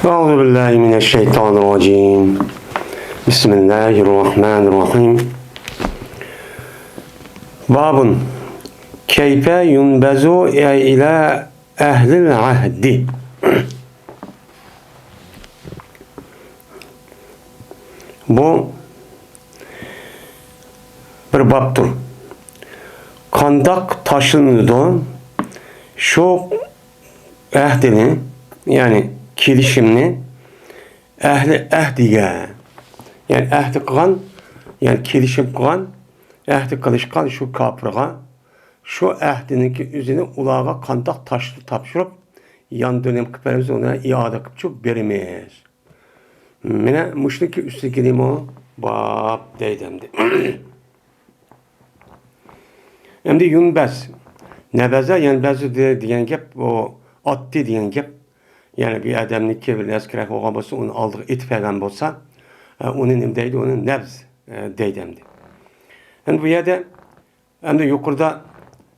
أعوذ بالله من الشيطان الرجيم بسم الله الرحمن الرحيم باب كيف ينبذ إلى أهل العهد Bu bir babdır. Kandak taşınırdı. Şu ehdini yani kelişimni ehli ehdiga yani ehdi kılan yani kelişim kılan ehdi kılışkan şu kapırga şu ehdiniki üzerine ulağa kandak taşlı tapşırıp yan dönem kıperimiz ona iade kıpçı berimiz. Mine muşniki üstü geleyim o bab deydemdi. Hem de yunbez. Nebeze yani bezü diyen gep o attı diyen gep. Yani bir adamniki bir eskerek oğa bolsa onu aldığı itfegen bolsa onun imdeydi onun nebz deydemdi. Hem bu yerde hem de yukarıda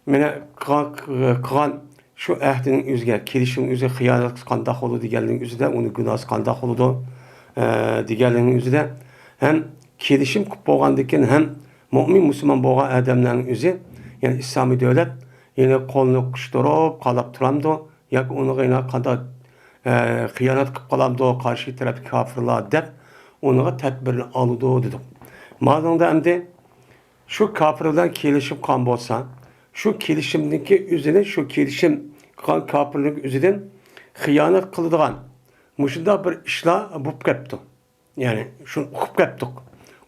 mene kılan şu ehdinin üzge, kelişimin üzge hıyanet kandak olu diğerlerinin üzge onu günahs kandak oludu diğerlerinin üzge hem kelişim boğandıkken hem mümin Müslüman boğa adamların üzge yani İslami devlet yine kolunu kuşturup kalap turamdı ya onu yine kandak hıyanet kıp kalamdı karşı taraf kafirler dep ona tedbirini alıdı dedik. Madem hem de şu kafirlerden kelişim kan bolsa şu kelişimdeki üzerine şu kelişim kan kafirlik üzerinden hıyanet kılıdığan muşunda bir işla bu kaptı. Yani şu hukuk kaptık.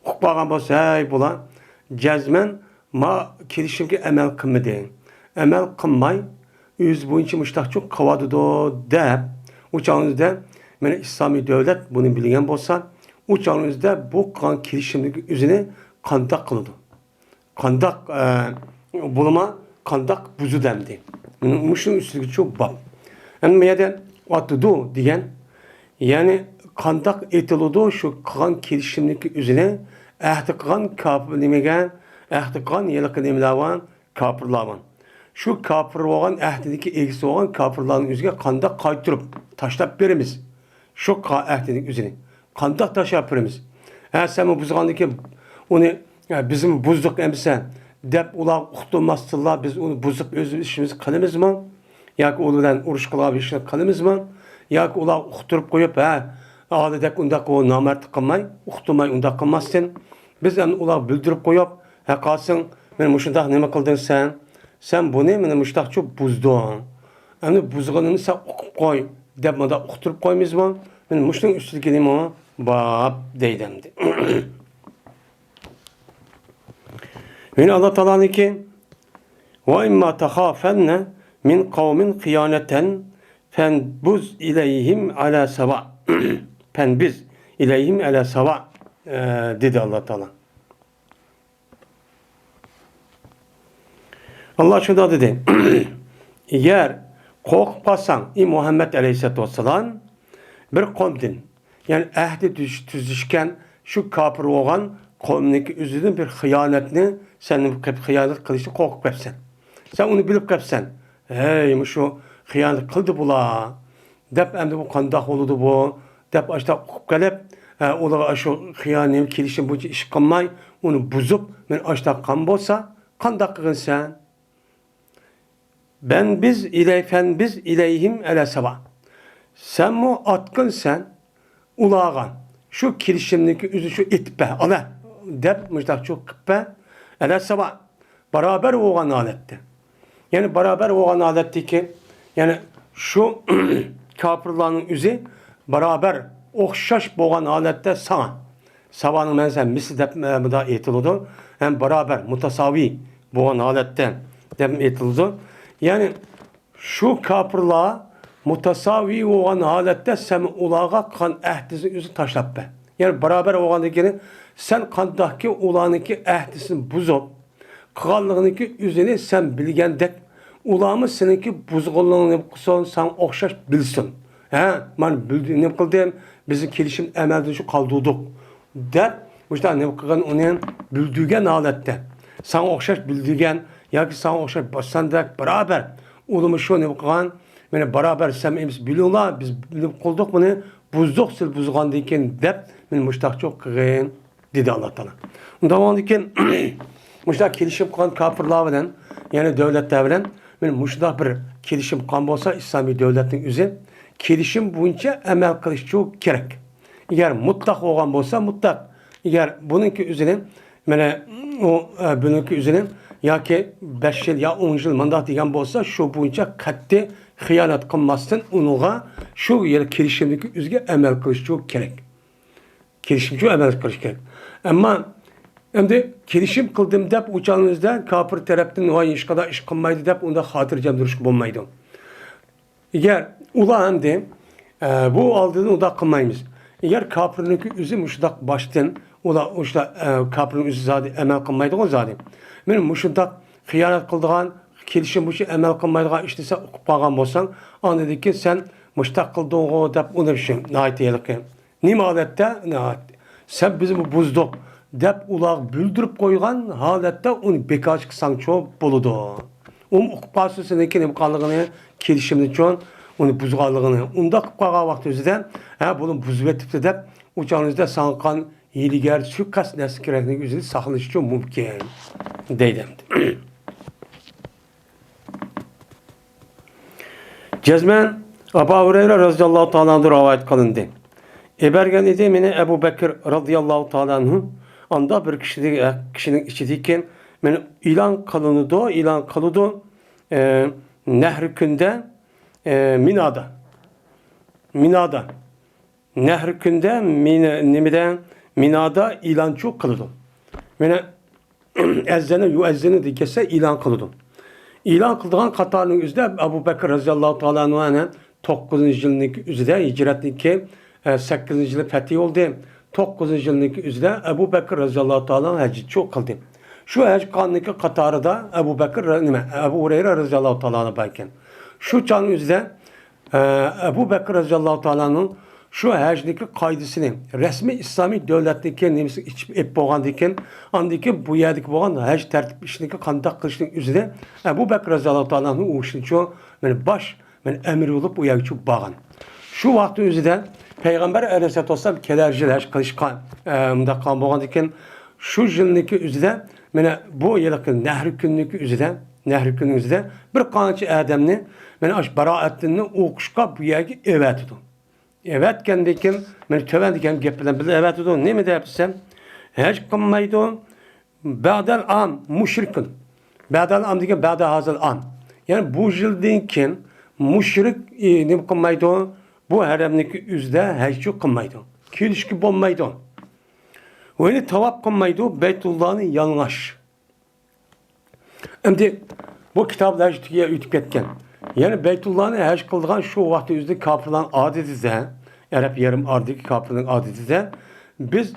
Hukuk bağın bolsa hey bulan cezmen ma kelişimki emel kılmadı. Emel kılmay yüz boyunca muştak çok kavadı dep uçağınızda yani İslami devlet bunu bilgen bolsa uçağınızda bu kan kelişimdeki üzerine kandak kılıdı. Kandak bulama kandak buzu demdi. Muşun üstündeki çok bab. Yani meyede atıdu diyen yani kandak etiludu şu kan kelişimdeki üzerine ehtikan kapırlamayan ehtikan yelakın emlavan kapırlavan. Şu kapır olan ehdindeki egisi olan kapırların üzerine kandak kaytırıp taşlap verimiz. Şu ehdindeki üzerine kandak taşlap verimiz. Sen bu buzgandaki onu yani bizim buzduk emse dep ular uxtulmazdılar biz onu buzup öz işimiz kılımız mı? Yak oğludan uruş kılıp işini kılımız mı? Yak ular uxturup koyup ağladak undak o namert kılmay uxtumay undak kılmazsın. Biz yani ular bildirip koyup kalsın ben muşundak neme kıldın sen? Sen bunu mene muştak çok buzdun. Yani buzganını sen okup koy dep mada uxturup koymaz mı? Ben muşun üstü geleyim o bab deydemdi. Yine Allah Teala'nın ki ve imma tahafenne min kavmin hıyaneten fenbuz ileyhim ala sava fenbiz ileyhim ala sava dedi Allah Teala. Allah şurada dedi eğer korkmasan Muhammed Aleyhisselatü Vesselam bir kavmdin yani ehdi tüzüşken şu kapır olan kavmdeki üzerinde bir hıyanetini sen hıyanet kılıçlı korkup kapsan. Sen onu bilip kapsan. Hey şu hıyanet kıldı bula. Dep emde bu kandak oludu bu. Dep açta korkup gelip ola şu hıyanet kilişin bu iş kılmay onu buzup men açta kan bolsa kandak kılın sen. Biz ileyhim ele sava. Sen mu atkın sen ulağan. Şu kilişimdeki üzü şu itbe ana dep müjdak çok kıppe ele sava. Beraber olan alette. Yani beraber olan aletti ki yani şu kapırların üzü beraber okşaş boğan alette sana. Savanın mesela misli dep da etildi. Hem beraber mutasavi boğan alette dep etildi. Yani şu kapırlığa mutasavi olan halette sen ulağa kan ehdisi üzü taşlap be. Yani beraber oğandakini sen kandaki ulağındaki ehdisini buzup krallığındaki üzerine sen bilgendek ulağımı seninki buzgulluğunu sen okşaş bilsin. Ben bildiğim ne kıldım bizim kelişim emelde şu kaldırdık. Der işte ne kılgan onun bildiğin halette sen okşaş bildiğin ya ki sen okşaş başsandak beraber ulumu şu ne kılgan yani beraber sen biliyorlar biz bilip kıldık bunu buzduq sil buzgandan keyin deb men muştaq çok qilgin dedi Allah Taala. Undan keyin muştaq kelishib qolgan kofirlar bilan, ya'ni davlatlar bilan men muştaq bir kelishim qilgan bo'lsa, islomiy davlatning o'zi kelishim bo'yicha amal qilish kerak. Agar mutlaq bo'lgan bo'lsa, mutlaq. Agar buningki o'zini mana o buningki o'zini yoki 5 yil yo 10 yil mandat degan bo'lsa, shu bo'yicha qat'iy xiyonat qilmasdan unga shu yer kelishimdagi o'ziga amal qilish kerak. Kelishimga amal qilish kerak. Ammo endi kelishim qildim deb o'chaningizda kofir tarafdan voy hech qadar ish qilmaydi deb unda xotirjam turish bo'lmaydi. Agar ular endi bu oldidan unda qilmaymiz. Agar kofirniki o'zi mushundaq boshdan ular o'sha kofirning o'zi zodi amal qilmaydigan zodi. Men mushundaq xiyonat qildigan, kelishim bo'yicha amal qilmaydigan ish desa o'qib qolgan bo'lsang, andiki sen mushtaq qilding-ku deb uni ishim naytiylik. Nima holatda? Sen bizni buzduq deb ular bildirib qo'ygan holatda uni bekor qilsang-chu bo'ladi. O'qib qolsa seniki nima qilganligini, kelishimni cho'n uni buzganligini unda qilib qolgan vaqt o'zida buni buzib etibdi deb o'chaningizda sanqan hiyligar suiqasd narsa kerakligini o'zini saqlash uchun mumkin deydi. Cezmen Abu Hurayra radhiyallohu ta'ala anhu rivoyat qilindi. Ebergen edi meni Ebu Bekir radhiyallohu ta'ala anhu anda bir kişinin içideyken meni ilan kılıdı Nehr günde Mina'da Nehr günde Mina'da ilan çok kılıdı. Meni ezzene dikese ilan kılıdı. İlan kıldığın Katar'ın üzerinde Ebu Bekir radıyallahu ta'ala anhu'nun 9. yılındaki üzerinde hicretindeki 8. yılı fethi oldu. 9. yılındaki üzerinde Ebu Bekir radıyallahu ta'ala hacı çok kıldı. Şu hac kanındaki Katar'da Ebu Bekir, Ebu Hureyre radıyallahu ta'ala bayken. Şu çanın üzerinde Ebu Bekir radıyallahu ta'ala'nın şu hacdaki kaydısını resmi İslami devletdeki nemisi içip boğandaki andaki bu yerdeki boğan hac tertip işindeki kandak kılışının üzerine Ebu Bekir radıyallahu ta'ala'nın uğuşunu çoğu baş emir olup bu yer çok bağın. Şu vakti üzerinde Peygamber aleyhisselatü vesselam kelercil hac kılışkan kan boğandaki şu yılındaki üzerinde bu yılındaki Nehr günlükü üzerinde bir kanıcı adamını beraatini okuşka bu yerge evet tutun. Evet kendikim, ben tövendikəm geplerden bile evet tutun. Ne mi de yapsam? Hiç kılmaydı. Ba'del am müşrikün. Ba'del am diken ba'da hazal am. Yani bu yıldayken müşrik ne kılmaydı? Bu haremdeki üzde hiç yok kılmaydı. Kilişki bulmaydı. Öyle tavap kılmaydı. Beytullah'ın yanlaş. Şimdi bu kitaplar ütüp etken. Yani Beytullah'ın hac kıldığın şu vakti üzde kafirlerin adeti de, Arap yarım ardaki kafirlerin adeti de, biz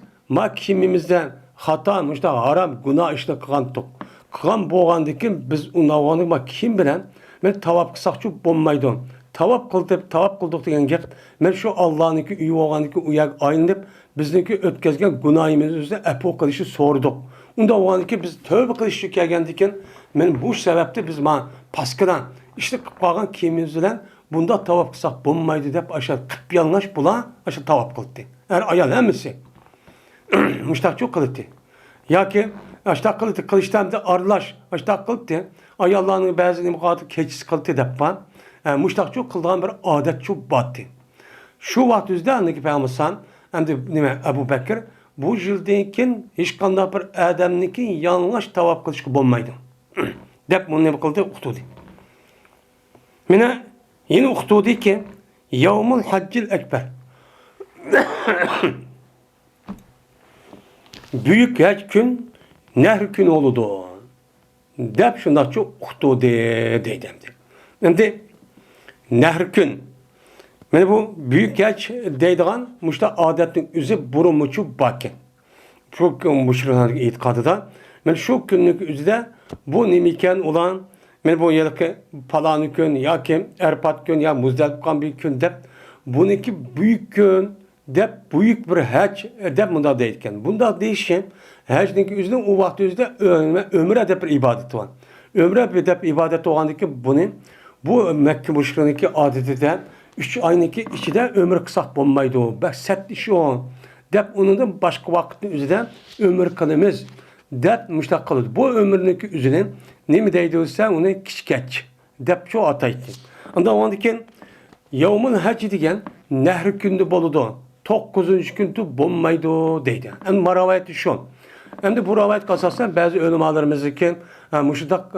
kimimizden hata, haram, günah işte kılantık. Kılan boğandaki biz unavanık kim bilen, ben tavap kısak çok bulmaydı. Tavap kıldık diyen gep, ben şu Allah'ınki üyü oğandaki uyak aynıp, bizdeki ötkezgen günahımız üzerinde epo kılışı sorduk. Onda oğandaki biz tövbe kılışı gelgendikken, ben bu sebepte biz paskıdan, İşte kıpağın kimimizden bunda tavap kısak bulmaydı deyip aşağı kıp yanlış bula aşağı tavap kıldı. Eğer ayal emisi. Müştak çok kılıdı. Ya ki aşağı kılıdı kılıçtan da arlaş aşağı kılıdı. Ayallarının bazı imkaatı keçisi kılıdı deyip ben. Müştak çok kıldığın bir adet çok battı. Şu vakit yüzde andaki Peygamber hem de Ebu Bekir bu yıldayken hiç kandak bir adamniki yanlış tavap kılışı bulmaydı. Deyip bunu ne kıldı? Okudu. Mine yine okudu ki Yevmul Haccil Ekber büyük hac gün Nehr gün oldu. Dep şunlar çok okudu dedim. Şimdi Nehr gün yani bu büyük hac deydiğen muşta adetin üzü burumuçu bakken. Çok müşriklerin itikadı da. Yani şu günlük üzde bu nimiken olan bu yılki falan gün ya ki Erpat gün ya Muzdalif kan bir gün dep bununki büyük gün dep büyük bir hac dep bunda değilken. Bunda değişen hac'daki üzerinde o vakti üzerinde ömre dep bir ibadet var. Ömre bir dep ibadet olandıki bunu bu Mekke müşriklerindeki adetinden 3 ayniki içinde ömür kısa bulmaydı o. Bak set işi o. Dep onun da başka vakitin üzerinde ömür kılımız. Dep müştak kılır. Bu ömürlük üzerine ne mi deydi olsa onu kişkeç. Dep çoğu ataydı. Ondan ondaki yavmun hacı degen nehri günde boludu. 9. gündü bulmaydı deydi. Hem maravayeti şu. Hem de bu ravayet kasasından bazı ölümalarımızdaki müştak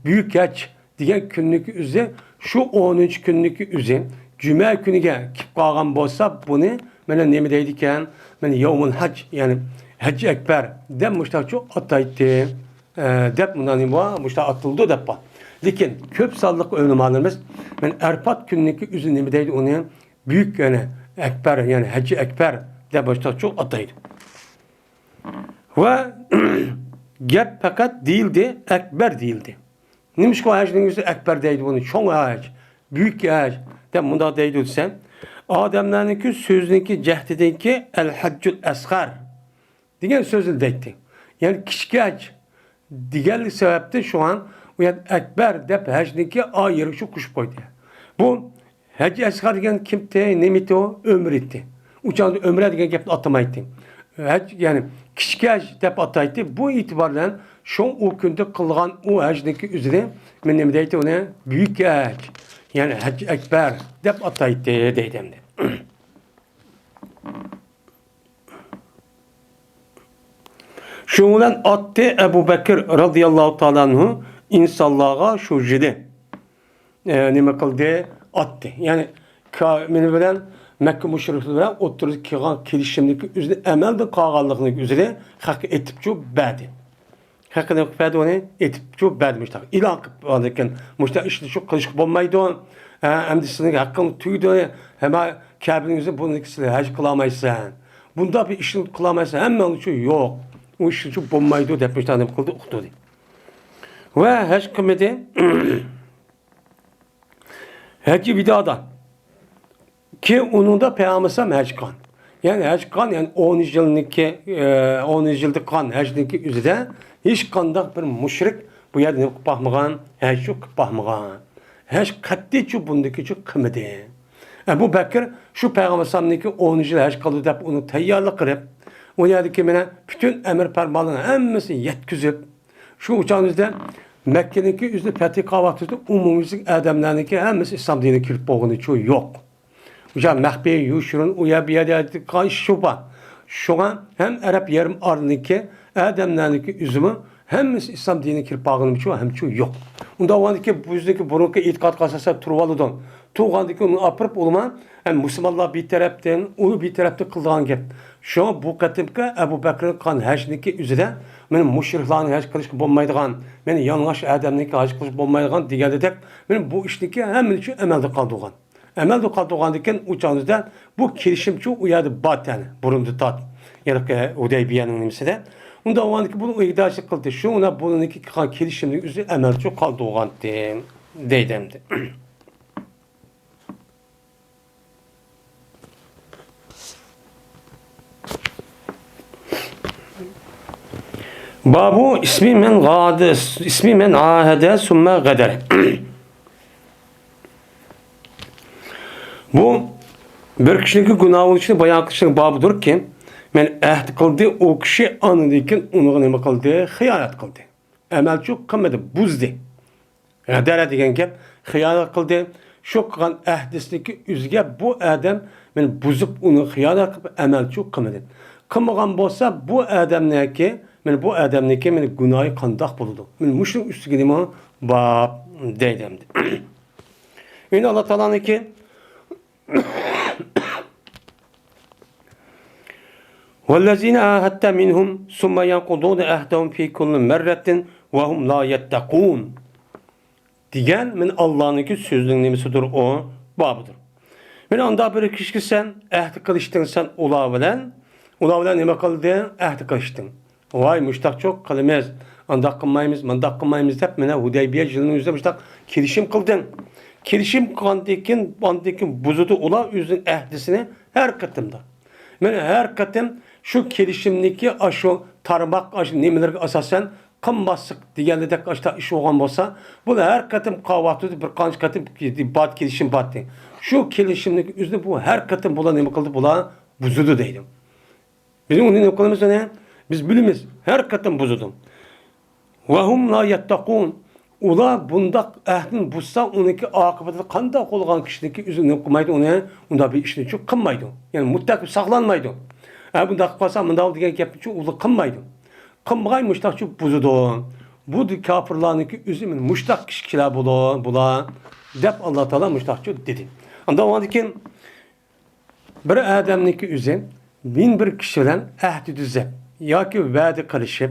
büyük geç diyen günlük üzere şu 13 günlük üzere cuma günüge kip kalgan bolsa bunu mene nemi deydiken mene yevmul hac yani hac ekber dem müştak çok ataydı dep bundan ima müştak atıldı depa. Lakin köp sallık ölümalarımız men erpat günlük üzere nemi deydi onu büyük yani ekber yani hac ekber de müştak çok ataydı. Ve gep fakat değildi, ekber değildi. Neymiş ki o hacının yüzü ekber deydi bunu, çoğun hac, büyük hac. De bunda deydi olsam, Ademlerinki sözünki cehdideki el-haccul esgar diyen sözü deydi. Yani küçük hac diğer sebepte şu an o yani ekber de hacdaki ayırı şu kuş koydu. Bu hac esgar diyen kimdi, nemiti o, ömür etti. Uçağında ömre diyen gepni atamaydı. Yani küçük hac dep ataydı. Bu itibarla şu o günde kılgan o hacdaki üzere men nemi deydi ona büyük hac. Yani hac ekber dep ataydı deydem de. Şundan attı Ebu Bekir radıyallahu ta'ala anhu insanlığa şu jidi. Nime kıldı? Attı. Yani meni bilen Mekke müşrikleri oturup kilişimdeki üzere emelde kağallıklık üzere hak etip çok badi. Hakkında badi onu etip çok badmışlar. İlan kıpırken müşteri işte çok kılışık bulmaydı o. Emdisinin hakkını tüydü. Hemen Kabe'nin üzerine bunun ikisiyle hac kılamaysan. Bunda bir işini kılamaysan hemen onun için yok. O işini çok bulmaydı o depmişler. Ne kıldı? Okudu. Ve hac kımedi hacı vidada ki onun da peygamber'e meckan. Yani heckan yani 10 yıllık 10 yıllık kan hecdeki üzere hiç kandak bir müşrik bu yerden bakmagan, hec yok bakmagan. Hec katli şu bundaki şu kımedi. Ebu Bekir şu peygamber'e 10 yıl hec kaldı deyip onu teyyarlık kırıp o yerdeki mene bütün emir fermanlarını hemmesi yetkizip şu uçağınızda Mekke'deki üzeri fethi kahvaltıda umumizlik adamlarındaki hemmesi İslam dinine kirip boğunu çoğu yok. Hocam mehbeyi yuşurun uya bir yerde kay şuba. Şu an hem Arap yarım arındaki adamlarındaki üzümü hemmesi İslam dinine kirip boğunu çoğu hem çoğu yok. Onda o andaki bu yüzdeki burunki itikat kasası turvalıdan. Tuğandaki onu apırıp olma hem Müslümanlar bir taraftan onu bir tarafta kıldığın gibi. Şu an bu katimki Ebu Bekir'in kan hacniki üzere benim müşriklerin hac kılış bulmaydıgan, benim yanlış adamniki hac kılış bulmaydıgan diğerledek benim bu işteki hemen için emelde kaldığan. Emelde kaldığan diken uçağınızda bu kirişimçi uyadı baten burundu tat. Yani Hudeybiye'nin nimsede. Onda o andaki bunu uygudaşı kıldı. Şu ona bununki kan kirişimlik üzere emelde kaldığan deydemdi. Babu ismi men gâde, ismi men ahede sümme gadere. Bu bir kişinin günahı için bayağı kişinin babıdır ki men ehd kıldı o kişi anındayken onu ne kıldı? Hıyanet kıldı. Emel çok kılmadı, buzdu. Gadere degen gep hıyanet kıldı. Şu kan ehdisindeki üzge bu adam men buzup onu hıyanet kılıp emel çok kılmadı. Kılmagan bolsa bu adam ne ki men bu adamniki men günahı kandak buludu. Men müşrik üstüne mi bab deydemdi. Yine Allah Teala'nın ki وَالَّذِينَ عَاهَدتَّ مِنْهُمْ ثُمَّ يَنْقُضُونَ عَهْدَهُمْ فِي كُلِّ مَرَّةٍ وَهُمْ لَا يَتَّقُونَ diyen men Allah'ınki sözünün nemisidir o babıdır. Men anda bir kişi sen ehdi kılıştın sen ula bilen neme kıldı? Ehdi kılıştın. Vay müştak çok kılmaz. Andak kılmayımız, mandak kılmayımız hep mene Hudeybiye yılının yüzde müştak kirişim kıldın. Kirişim kandikin buzudu ula yüzün ehdisini her katımda. Yani her katım şu kirişimdeki aşı tarmak aşı nemeler asasen qınmaslık degende işte iş olgan bolsa, bu her katım qavatı bir qanç katım bat kelişim batdı. Şu kelişimdeki üzünü bu her katım bulan nima qildi bulan buzudu deydim. Bizim onu ne qilamiz ne? Biz bilimiz her katım buzudu. Ve hum la yettakun. Ula bundaq ahdin buzsa onunki akıbeti qandaq olgan kişiniki üzünü qılmaydı onu, onda bir işini çok qılmaydı. Yani mutlak saqlanmaydı. Bundaq qılsa bundaq degan gapni çok ulu qılmaydı. Qılmagay muştaq çok buzudu. Bu kafirlarniki üzümün muştaq kişiler bula dep Allah Teala muştaq çok dedi. Anda o ki bir adamniki üzüm bin bir kişi bilen ahdi düzep yoki va'da qilishib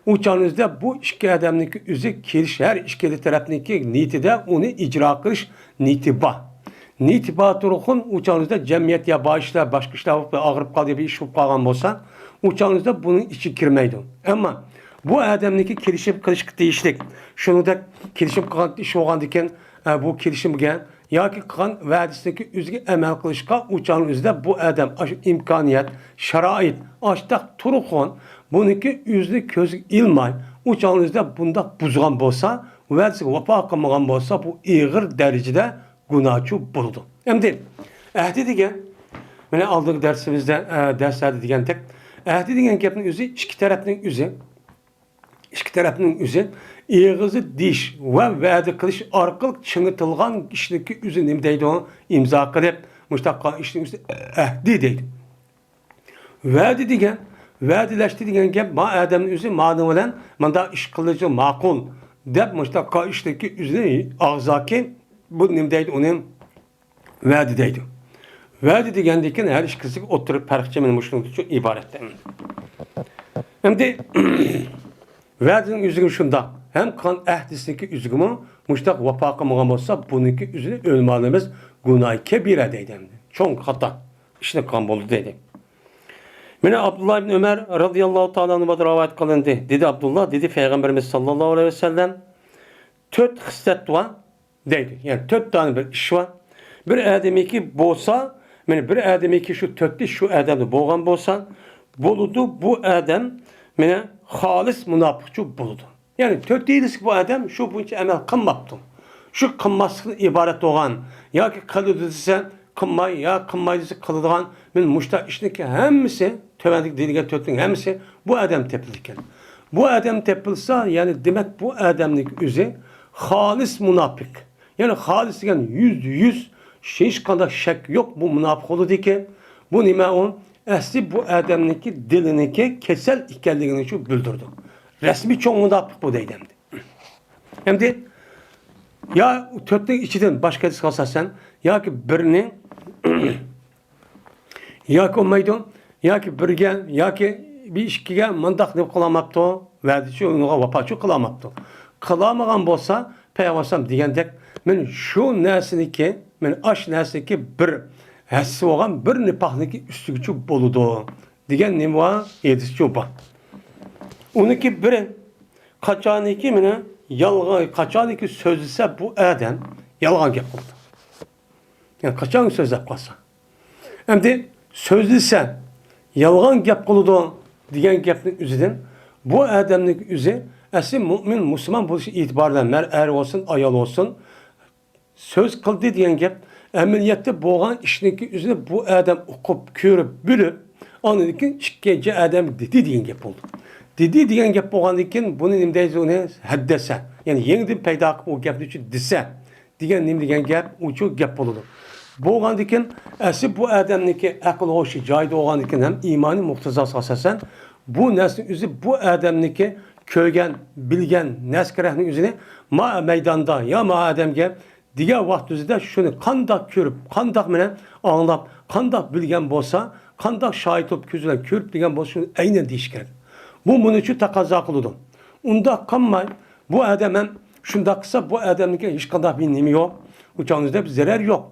uçağınızda bu iki adamniki üzü kelish her iki tarafniki niyetide onu icra qilish niyetiba. Niyetiba turxun uçağınızda cemiyet ya başlar başka işler ağırıp qaldı bir iş olub qalğan bolsa uçağınızda bunun içi kirmeydi. Ama bu adamniki kelishib qilish deyishlik. Şunu da kelishib qilgan ish bo'lgandikan bu kelishimga yoki qilgan va'dasidagi o'ziga amal qilishga uçağın o'zida bu adam imkoniyat, sharoit, ashtaq turxun buniki yüzlü köz ilmay uçağınızda bunda buzgan bolsa va'dasiga vafo qilmagan bolsa bu ig'ir derecede günahçı buldu. Endi ahdi degan mana oldingi derslerde degandak ahdi degan gapning o'zi ikki tarafning o'zi ig'izi dish va va'da qilish orqali chinitilgan ishniki o'zi nima deydi u imzo qilib mushtaqqa ishning o'zi ahdi deydi. Va'da degan va'dalashdi degan gap ma odamning o'zi ma'no bilan manda ish qilishi ma'qul deb mushtaqqa ishniki o'zi og'zaki bu nima deydi uni va'da deydi. Va'da degandan her ikkisiga o'tirib farqcha men shundan uchun iborat. Endi va'daning o'ziga shunda hem kan ahdisindeki üzgümü muştak vafo qilmagan bolsa buniki üzünü ölməlimiz günah kebire deydi. Çok hata işini qilgan bo'ldi deydi. Mene Abdullah ibn Ömer radıyallahu ta'ala anhu rivayet qilindi. Dedi Abdullah dedi Peygamberimiz sallallahu aleyhi ve sellem 4 hisset var deydi. Yani 4 tane bir iş var. Bir adamiki bolsa, mene bir adamiki şu 4'te şu adamda bolgan bolsa, boludu bu adam mene halis münafıkçı buludu. Yani 4 değiliz ki bu adam şu bunca emel kılmaptı. Şu kılmasının ibaret olan ya ki kılıdı dese kılmay ya kılmay dese kılıdığan men muşta işindeki hemisi tövendik diligen tötün hemisi bu adam tepilirken. Bu adam tepilse yani demek bu adamlık üzü halis münafık. Yani halis yani %100 hiç kadar şek yok bu münafık oldu ki bu nime on asli bu adamlık dilindeki kesel ikenliğini şu bildirdi. Resmi çok münafık bu deydimdi. Hem de ya törtün içinden başka hadis kalsa sen ya ki birini ya ki olmaydı ya ki birge ya ki bir işkiga mandak ne kılamaptı verdi şu ona vapaçı kılamaptı. Kılamagan bolsa peygamber degandek men şu nesniki men aş nesniki bir hassi olan bir nipaqniki üstügüçü boludu. Degen nima var? Edis çoba. Onunki biri kaçaniki mine yalgan kaçaniki sözlüse bu adam yalgan yapıldı. Yani kaçan söz yapılsa. Hem de sözlüse yalgan yapıldı diyen gapning üzüden bu adamning üzü asli mümin Müslüman buluşu itibarla er olsun ayol olsun söz kıldı diyen gap ameliyatda boğan işindeki üzerine bu adam okup körüp bülüp anladaki çıkınca adam dedi diyen gap oldu. Dedi diyen gap boğandıkken bunu nimdeyiz onu haddese. Yani yeniden peyda o gap için dese. Diyen nim diyen gap uçu gap oldu. Boğandıkken asli bu adamdaki akıl hoşu cayda oğandıkken hem imanı muhtazası asasen bu neslin üzü bu adamdaki köygen, bilgen, neskerehnin üzerine ma meydanda ya ma adamge diğer vaxt üzerinde şunu kandak körüp, kandak mene anlap, kandak bilgen bolsa, kandak şahit olup közülen körüp bilgen bolsa şunu aynen değişken. Bu bunun için takaza kılıdım. Onda kanmay bu adam hem şunda kısa bu adamdaki hiç kandak bilnimi yok. Uçağınızda bir zarar yok.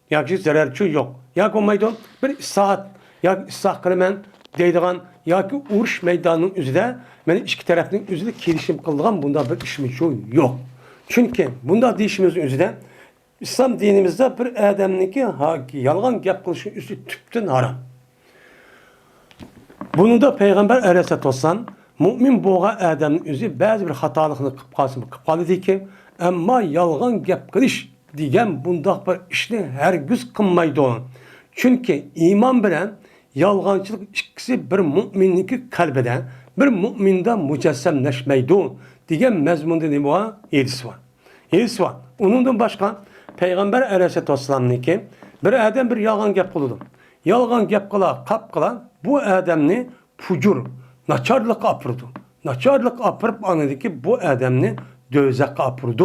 Ya ki zararçı yok. Ya olmaydı bir saat ya ıslah kılmen deydiğen ya ki uruş meydanının üzerinde benim iki tarafının üzerinde kelişim kıldığım bunda bir işim yok. Çünkü bunda deyişimizin üzerinde İslam dinimizde bir adamniki yalgan gap kılışı üstü tüpten haram. Bunu da Peygamber Aleyhisselatü Vesselam Mümin boğa adamın özü bazı bir hatalıqını qıp qalsın, qıp qalıdı ki, amma yalğan gap qilish degan bundaq bir ishni hargiz qilmaydi. Çünkü iman bilan yalğanchilik ikkisi bir müminniki qalbida, bir müminde mujassamlashmaydi degan mazmunda nima bor? Hadis bor. Hadis bor. Uningdan boshqa Peygamber Aleyhisselatü Vesselam'niki bir adam bir yalğan gap qiladi. Yalğan gap qila, bu adamni fucur, naçarlık apırdı. Naçarlık apırıp anladı ki bu adamni dözekka apırdı.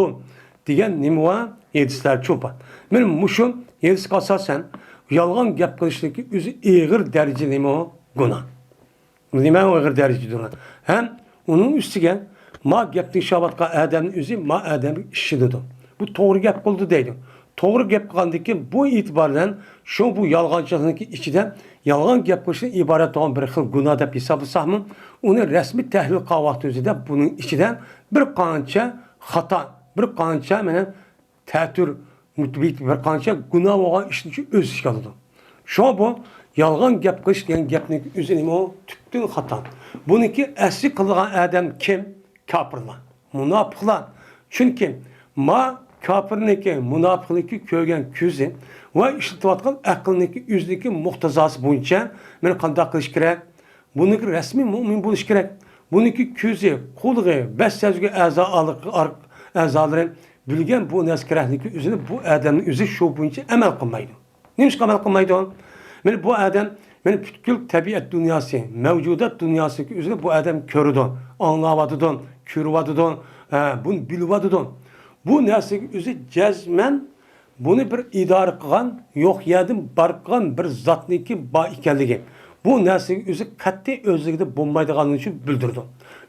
Diyen nima hadisler çopa. Benim muşum hadis qasasen yalğan gap qilishlikki o'zi ig'ir darajada nima günah. Nima ig'ir darajada günah. Hem onun üstüge ma gapni shabatqa adamni o'zi ma adamni ishididir. Bu to'g'ri gap bo'ldi deydi. To'g'ri gap qilgandiki bu e'tibordan shu bu yolg'onchilikniki ichida yolg'on gap qilishdan iborat bo'lgan bir xil gunoh deb hisoblasakmi, uni rasmiy tahlil qilgan vaqt o'zida buning ichidan bir qancha xato, bir qancha mana ta'tur, bir qancha gunoh bo'lgan ishni o'z ichiga oladi. Shu bu yolg'on gap qilish degan gapning o'zi nima u tubdan xato. Buniki asli qilgan odam kim? Kofirlar, munofiqlar. Chunki kafirniki, munofiqniki ko'rgan ko'zi va ishlatayotgan aqlniki o'zligi muqtazosi bo'yicha meni qanday qilish kerak? Buniki rasmiy mu'min bo'lish kerak. Buniki ko'zi, qo'li, bassazga a'zolari bilgan bu narsa kerakligi o'zini bu odamning o'zi shu bo'yicha amal qilmaydi. Nima amal qilmaydi? Meni bu odam meni butkul tabiat dunyosi, mavjudat dunyosiga o'zini bu odam ko'radi, anglayotdi, ko'ryotdi, buni bilyotdi. Bu narsaga o'zi jazman buni bir idora qilgan, yo'q yerdan barqan bir zotniki bor ekanligi. Bu narsaga o'zi qat'iy o'zligida bo'lmaydiganini uchun bildirdi.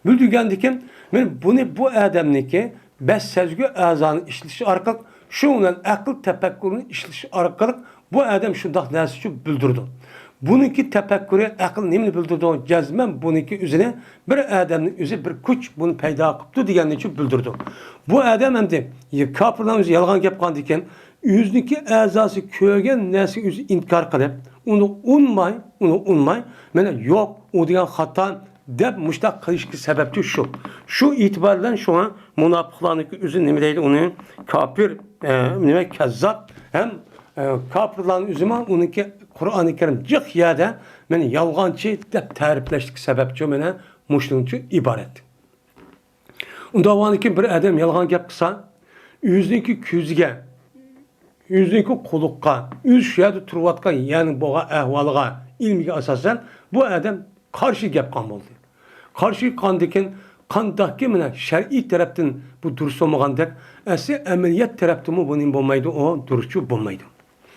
Bildirgandikim, men buni bu odamniki bas sezgi a'zoni ishlashi orqali, shu bilan aql tafakkurini ishlashi orqali bu odam shundoq narsa uchun bildirdi. Buniki tafakkuri aql nimani bildirdi? Jazman buniki o'zini bir odamning o'zi bir kuch buni paydo qilibdi deganini uchun bildirdi. Bu odam endi kofirlar o'zi yolg'on gap qilgan ekan, o'ziniki a'zosi ko'rgan narsa o'zi inkor qilib, uni unmay, mana yo'q, u degan xato deb mushtaq qilishga sababchi shu. Shu e'tibordan shuna munofiqlarniki o'zi nima deydi? Uni kofir, nima kazzab ham kofirlarning o'zi uniki Qur'oni Karim jiq yerda meni yolg'onchi deb ta'riflashga sababchi mana mushning uchun iborat. Unda o'niki bir odam yolg'on gap qilsa, o'ziniki ko'ziga, o'ziniki quloqqa, o'z shu yerda turayotgan ya'ni bo'lgan ahvoliga, ilmiga asosan bu odam qarshi gap qilgan bo'ldi. Qarshi qandikin qandaqki mana shar'iy tarafdan bu durust bo'lmagandek, asli amaliyat tarafdan bu buning bo'lmaydi, o durustchi bo'lmaydi.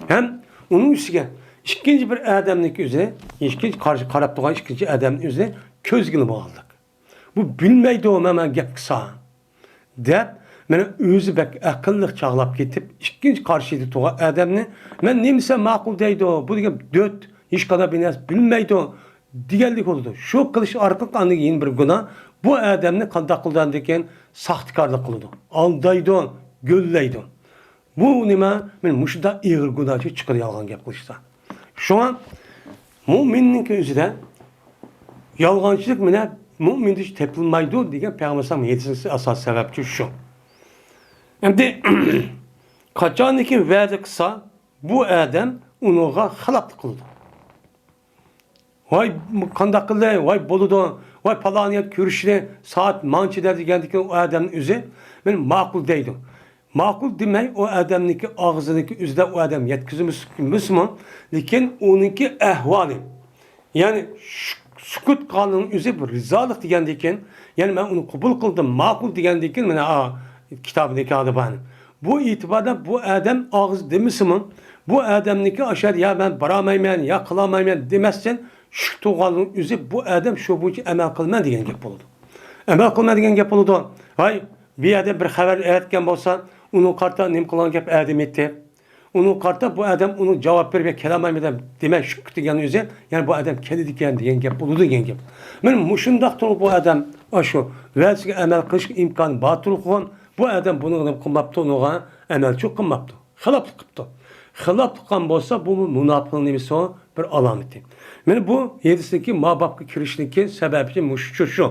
Hem onun üstüne ikkinchi bir adamniki o'zi, ikkinchi qarshi qarab turgan ikkinchi adamning o'zi ko'zgini bo'lganlik. Bu bilmaydi o men gap qilsa deb meni o'zi bak aqlliq chaqlab ketib, ikkinchi qarshida turgan adamni men nimsa ma'qul deydi o, bu degan döt hech qanday bir narsa bilmaydi deganlik bo'ldi. Shu qilish orqali qanday yin bir gunoh bu adamni qanday qildan degan saxtkorlik qiladi. Aldaydi, göllaydi. Bu nima? Men mushunda ig'ir gunohchi chiqir yolg'on gap qilishsa. Şu an müminning o'zida yolg'onchilik bilan mu'minda hech tepilmaydi degan payg'ambarning hadisi asos sababchi shu. Endi qachonki va'da qilsa bu odam unga xilof qildi. Voy qanday qildi? Voy bo'ladi. Voy paloniyat ko'rishni soat manchida degandiki u odamning o'zi men ma'qul deydi. Ma'qul demay o adamniki og'ziniki o'zida o adam yetkazimiz lekin uniki ahvoli. Yani sukut qilganing o'zi bir rizolik degandekin, yani men uni qabul qildim, ma'qul degandekin mana kitobdagi adabani. Bu e'tiborda bu adam og'iz demisimi? Bu adamniki ashar ya ben baramayman, ya qilolmayman demasdan shu to'g'aning o'zi bu adam shu bo'yicha amal qilman degan gap bo'ladi. Amal qilma degan gap bo'ladi. Voy bir adam bir xabar aytgan bo'lsa, onun karta nim kılan gap adam etti. Onun karta bu adam onu cevap verip kelamaymadan demek şükür diyen yüzden yani bu adam kendi diken diyen gap buludu diyen gap. Benim muşundak bu adam şu versi emel kış imkan batıl kuan bu adam bunu kılmaptı ona emel çok kılmaptı. Xilap kılptı. xilaf qilgan bo'lsa, bu munofiqning nimasi bir alameti. Meni bu yedisideki mababga kirishniki sababi shu.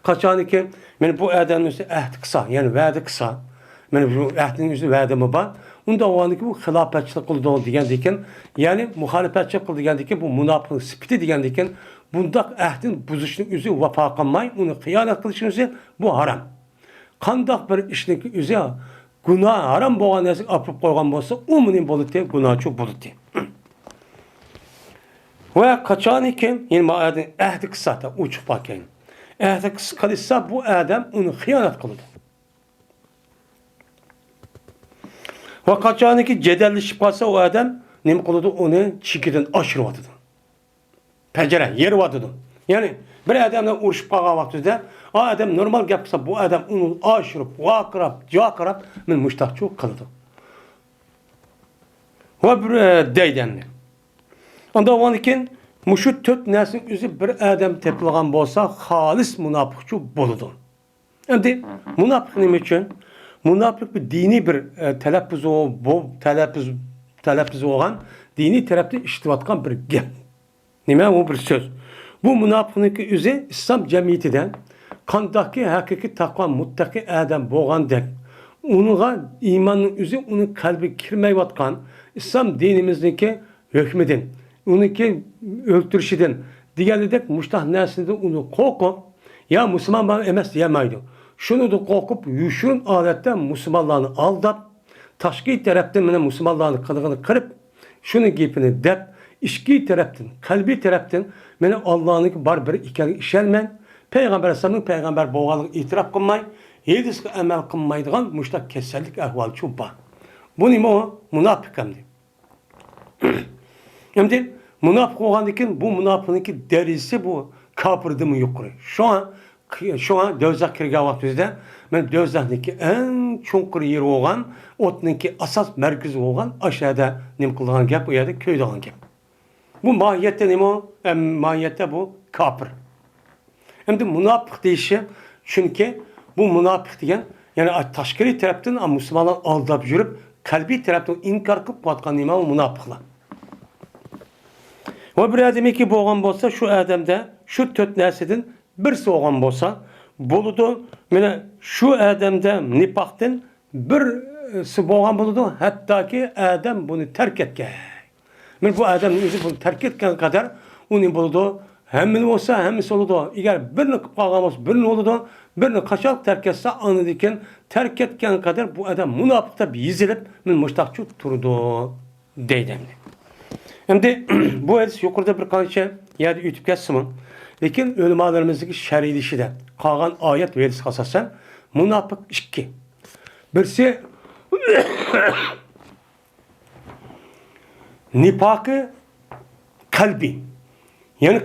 Qachoniki meni bu odamning o'zi ahd qilsa, ya'ni va'da qilsa, meni bu ahdning o'zi va'dami bor. Unda o'g'aniki bu xilofatchilik qildi degandekin, ya'ni muxolifatchilik qildi degandekin, bu munofiqning sifati degandekin, bundaq ahdni buzishning o'zi vafo qilmay, uni xiyonat qilishning o'zi bu harom. Qandaq bir ishniki o'zi gunoh harom bo'lgan narsaga olib qo'ygan bo'lsa, u mening bo'ladi, gunohchi bo'ladi. Va qachoniki, ya'ni ma'adin ahdi qisata uchiq bo'lgan. Ahdi qilsa bu odam uni xiyonat qildi. Va qachoniki jadallashib qolsa, u odam nima qildi? Uni chekidan oshirib o'tdi. Pajara yerib o'tdi. Ya'ni bir odamdan urushib qolgan vaqtida, o odam normal gap qilsa, bu odam uni oshirib, vaqirab, joqirab, men mushtaqchoq qildi. Va bir deydanni. Onda o'g'ankin mushu 4 narsaning o'zi bir odam tepilgan bo'lsa, xolis munofiqchi bo'ladi. Endi munofiq nima uchun? Munofiq bir diniy bir talaffuz bo'lgan, diniy tarafdan ishlayotgan bir gap. Nima u bir so'z? Bu munofiqning o'zi islom jamiyatidan qandaqki haqiqiy taqvo muttaqi odam bo'lgandek, unga iymonning o'zi uni qalbiga kirmayotgan islom dinimizniki hukmidan, uniki o'ltirishidan deganidek mushtah narsadan uni qo'rqib, ya musulmon emas demaydi. Şunu da qo'rqib, yushrun odatda musulmonlarni aldab, tashqi tarafdan mana musulmonlarni qilig'ini qirib, shuni gapini deb, ichki tarafdan, qalbiy tarafdan mana Allohning bar bir ekaniga ishonmang, payg'ambar alayhisolamning payg'ambar bo'lganligini e'tirof qilmay, hadisga amal qilmaydigan mushtaq kasallik ahvoli shu bor. Bu nima o? Munofiq hamdi. Endi munofiq bo'lgandan keyin bu munofiqniki darajasi bu kofirdan yuqori. Şu an dövzak kirgan vaqtimizda men dövzakniki eng cho'nqir yer bo'lgan, o'tniki asos markazi bo'lgan, aşağıda nima qilgan gap, u yerda ko'ydigan gap. Bu mohiyatda nima? Mohiyatda bu kofir. Endi munofiq deyishi, chunki bu munofiq degan, ya'ni tashqi tarafdan musulmonlar aldab yurib, qalbiy tarafdan inkor qilib qo'ygan nima u munofiqlar. Va bir odamiki bo'lgan bo'lsa, shu odamda shu 4 narsadan birisi bo'lgan bo'lsa, bo'ladi. Mana shu odamda nifaqdan birisi bo'lgan bo'ladi, hattoki odam buni tark etgan. Men bu odamning o'zi buni tark etgan qadar uning bo'ladi, hammani bo'lsa, hammasi bo'ladi. Agar birini qilib qolgan bo'lsa, birini bo'ladi, birini qachon tark etsa, anidikin tark etgan qadar bu odam munofiq deb yezilib, men mushtaqchi turdi deydi. Endi bu hadis yuqorida bir qancha yerda o'tib ketsin. Lekin ulamolarimizdagi sharhlashida qolgan oyat va hadisga asosan munofiq 2. Birisi nifaqi qalbi. Ya'ni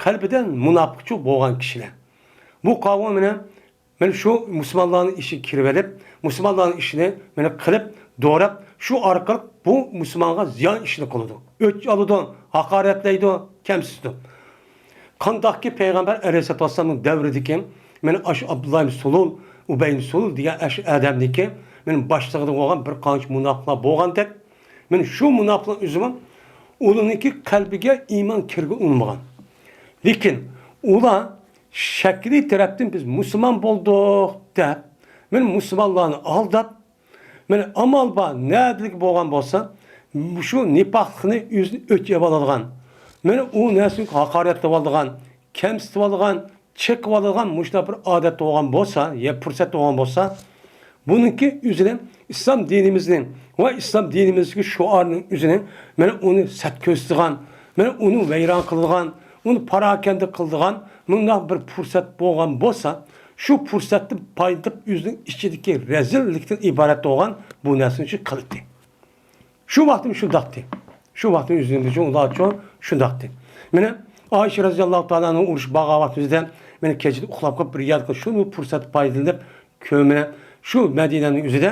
qalbidan munofiqchi bo'lgan kishilar. Bu qavm mana shu musulmonlarning ishi kirib olib, musulmonlarning ishini mana qilib, doğrab, şu orqali bu musulmonga ziyon ishni qiladi. O'ch oladi, haqoratlaydi, kamsizdi. Qandaqki payg'ambar alayhisolatu vasallamning davridagi men Abdullah ibn Sulul, Ubay ibn Sulul degan odamniki men boshlig'ida bo'lgan bir qancha munofiqlar bo'lgandek, men shu munofiqlar o'zim ularniki qalbiga iymon kirg'i olmagan. Lekin ular shakli tarafdan biz musulmon bo'ldik deb, men musulmonlarni aldab, men amal bor, nadilik bo'lgan bo'lsa, shu nifaqni o'zini o'chib oladigan, men u narsani haqoratlab oladigan, kamsitib oladigan, chekib oladigan mushta bir odat bo'lgan bo'lsa, ya fursat bo'lgan bo'lsa, buniki o'zini islom dinimizning va islom dinimizdagi shuorning o'zini men uni satko'zdigan, men uni vayron qiladigan, uni parokanda qiladigan bunday bir fursat bo'lgan bo'lsa, şu fursatni paydıp o'zining ichidagi rezillikdan iborat bo'lgan bu narsani qildi. Shu vaqtim shundaqdi. Shu vaqtim o'zimizga ular uchun shundaqdi. Mana Ayşe radhiyallohu ta'alaning urush bag'a vaqtida meni kechida uxlab qolib bir yerga shuni fursat paydalanib ko'mina shu Madinaning o'zida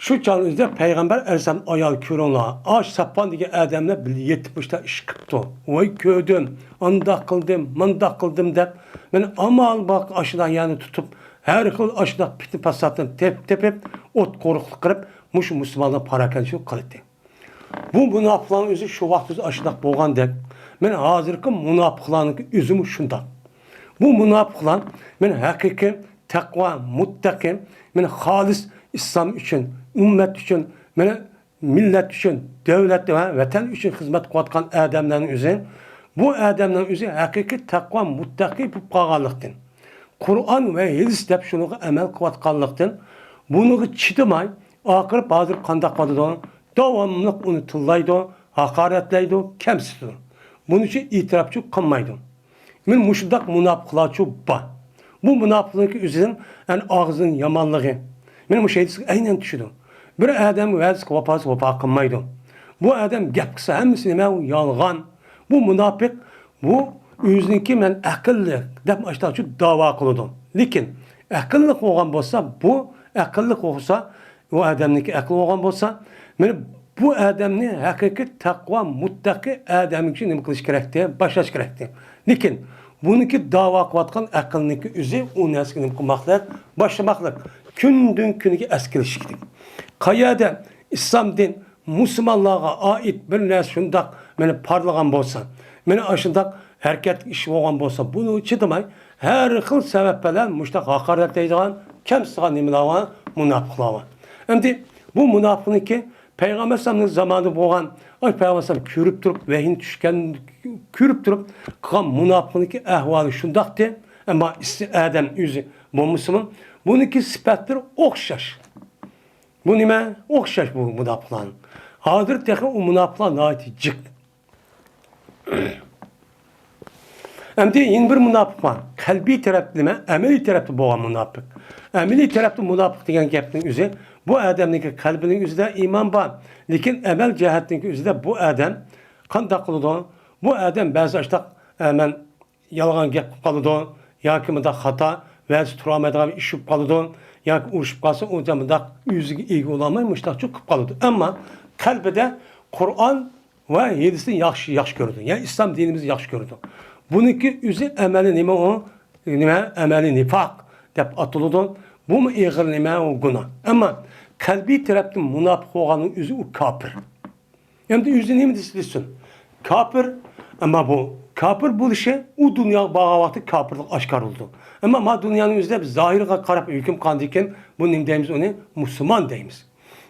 shu chog'da payg'ambar alayhisalom ayol ko'ringlar. Ash Saffon degan odamlar bir 70 ta ish qilibdi. Voy ko'rdim, andoq qildim, mundoq qildim deb men amal baq ashidan yani tutib har xil ashdoq pitni pasatni tepib o't qo'riqlik qilib muş Müslümanlar parakançılık kılıktı. Bu münafıqların özü şu vaxt özü aşıdaq bolğandek, men hazırkı münafıqların özümü şundaq. Bu münafıqlar men haqiqi taqva, muttaqi, men xalis İslam üçün, ümmet üçün, men millet üçün, devlet və vətən üçün xizmət qılatqan adamların özü, bu adamların özü haqiqi taqva, muttaqi bu qalğanlıqdan. Kur'an ve hadis dep şunu əməl qılatqanlıqdan, bunu çidimay, aqırıb hazır qandaq qadıdı, devamlı onu tıllaydı, hakaretleydi, kemsizdi. Bunun için itirafçı kılmaydı. Men muşundaq münafıqlarçı ba. Bu münafıqlığı üzerine yani ağzın yamanlığı. Men bu şeydi aynen düşündüm. Bir adam vəziq vapa qılmaydı. Bu adam gap qısa hemisi nime yalğan. Bu münafık bu özünki men akıllı dep açtıqçı dava qılıdı. Lekin akıllı olğan bolsa bu akıllı olsa o adamniki akıllı olğan bolsa men bu adamni haqiqiy taqva, muttaqi adam için nima qilish kerakdi, boshlash kerakdi. Lekin buniki da'vo qilayotgan aqlniki o'zi u narsaga nima qilmoqlik, boshlamoqlik. Kundan kuniga askilishdik. Qayerda islom din musulmonlarga oid bir narsa shundoq meni parlagan bo'lsa, meni ashundoq harakat ish bo'lgan bo'lsa, buni chidamay har xil sabab bilan mushtaq haqoratlaydigan, kamsigan nimalar munofiqlar bor. Endi bu munofiqniki Peygamber Sallallahu zamanı boğan, Peygamber Sallallahu körüp durup, vehin düşken, körüp durup, kan münafıqlıki ahvalı şundaktı, ama Adem yüzü bu Müslüman, bununki sıfatları okşaş. Bu nime? Okşaş bu münafıqların. Hadır teki o münafıqlar ait cık. Şimdi yeni bir münafık var. Kalbi taraflı mı? Ameli taraflı boğan münafık. Ameli taraflı münafık diyen gapning üzü, bu adamniki kalbinin üzerinde iman var. Lekin amel cihetindeki üzerinde bu adam qandaq qılıdı? Bu adam bazı açtaq hemen yalğan gap qalıdı, yoki mında xata vəzi turamaydigan iş olub qalıdı, yoki uruşub qalsa o zamanda yüzüge iyi olamay müştaq çox qalıdı. Ama kalbide Kur'an ve hadisini yaxşı gördü. Yani İslam dinimizi yaxşı gördü. Bununki üzü əməli nima o? Nima? Əməli nifaq dep atılıdı. Bu mu iğir nima o günah? Ama kalbi taraftan münafık olanın üzü o kafir. Hem de üzü nima desin? Kafir ama bu kafir bu işe o dünya bağavatı kafirlik aşkar oldu. Ama ma dünyanın üzerinde zahirine karab hüküm kandiken bu nim deyimiz onu Müslüman deyimiz.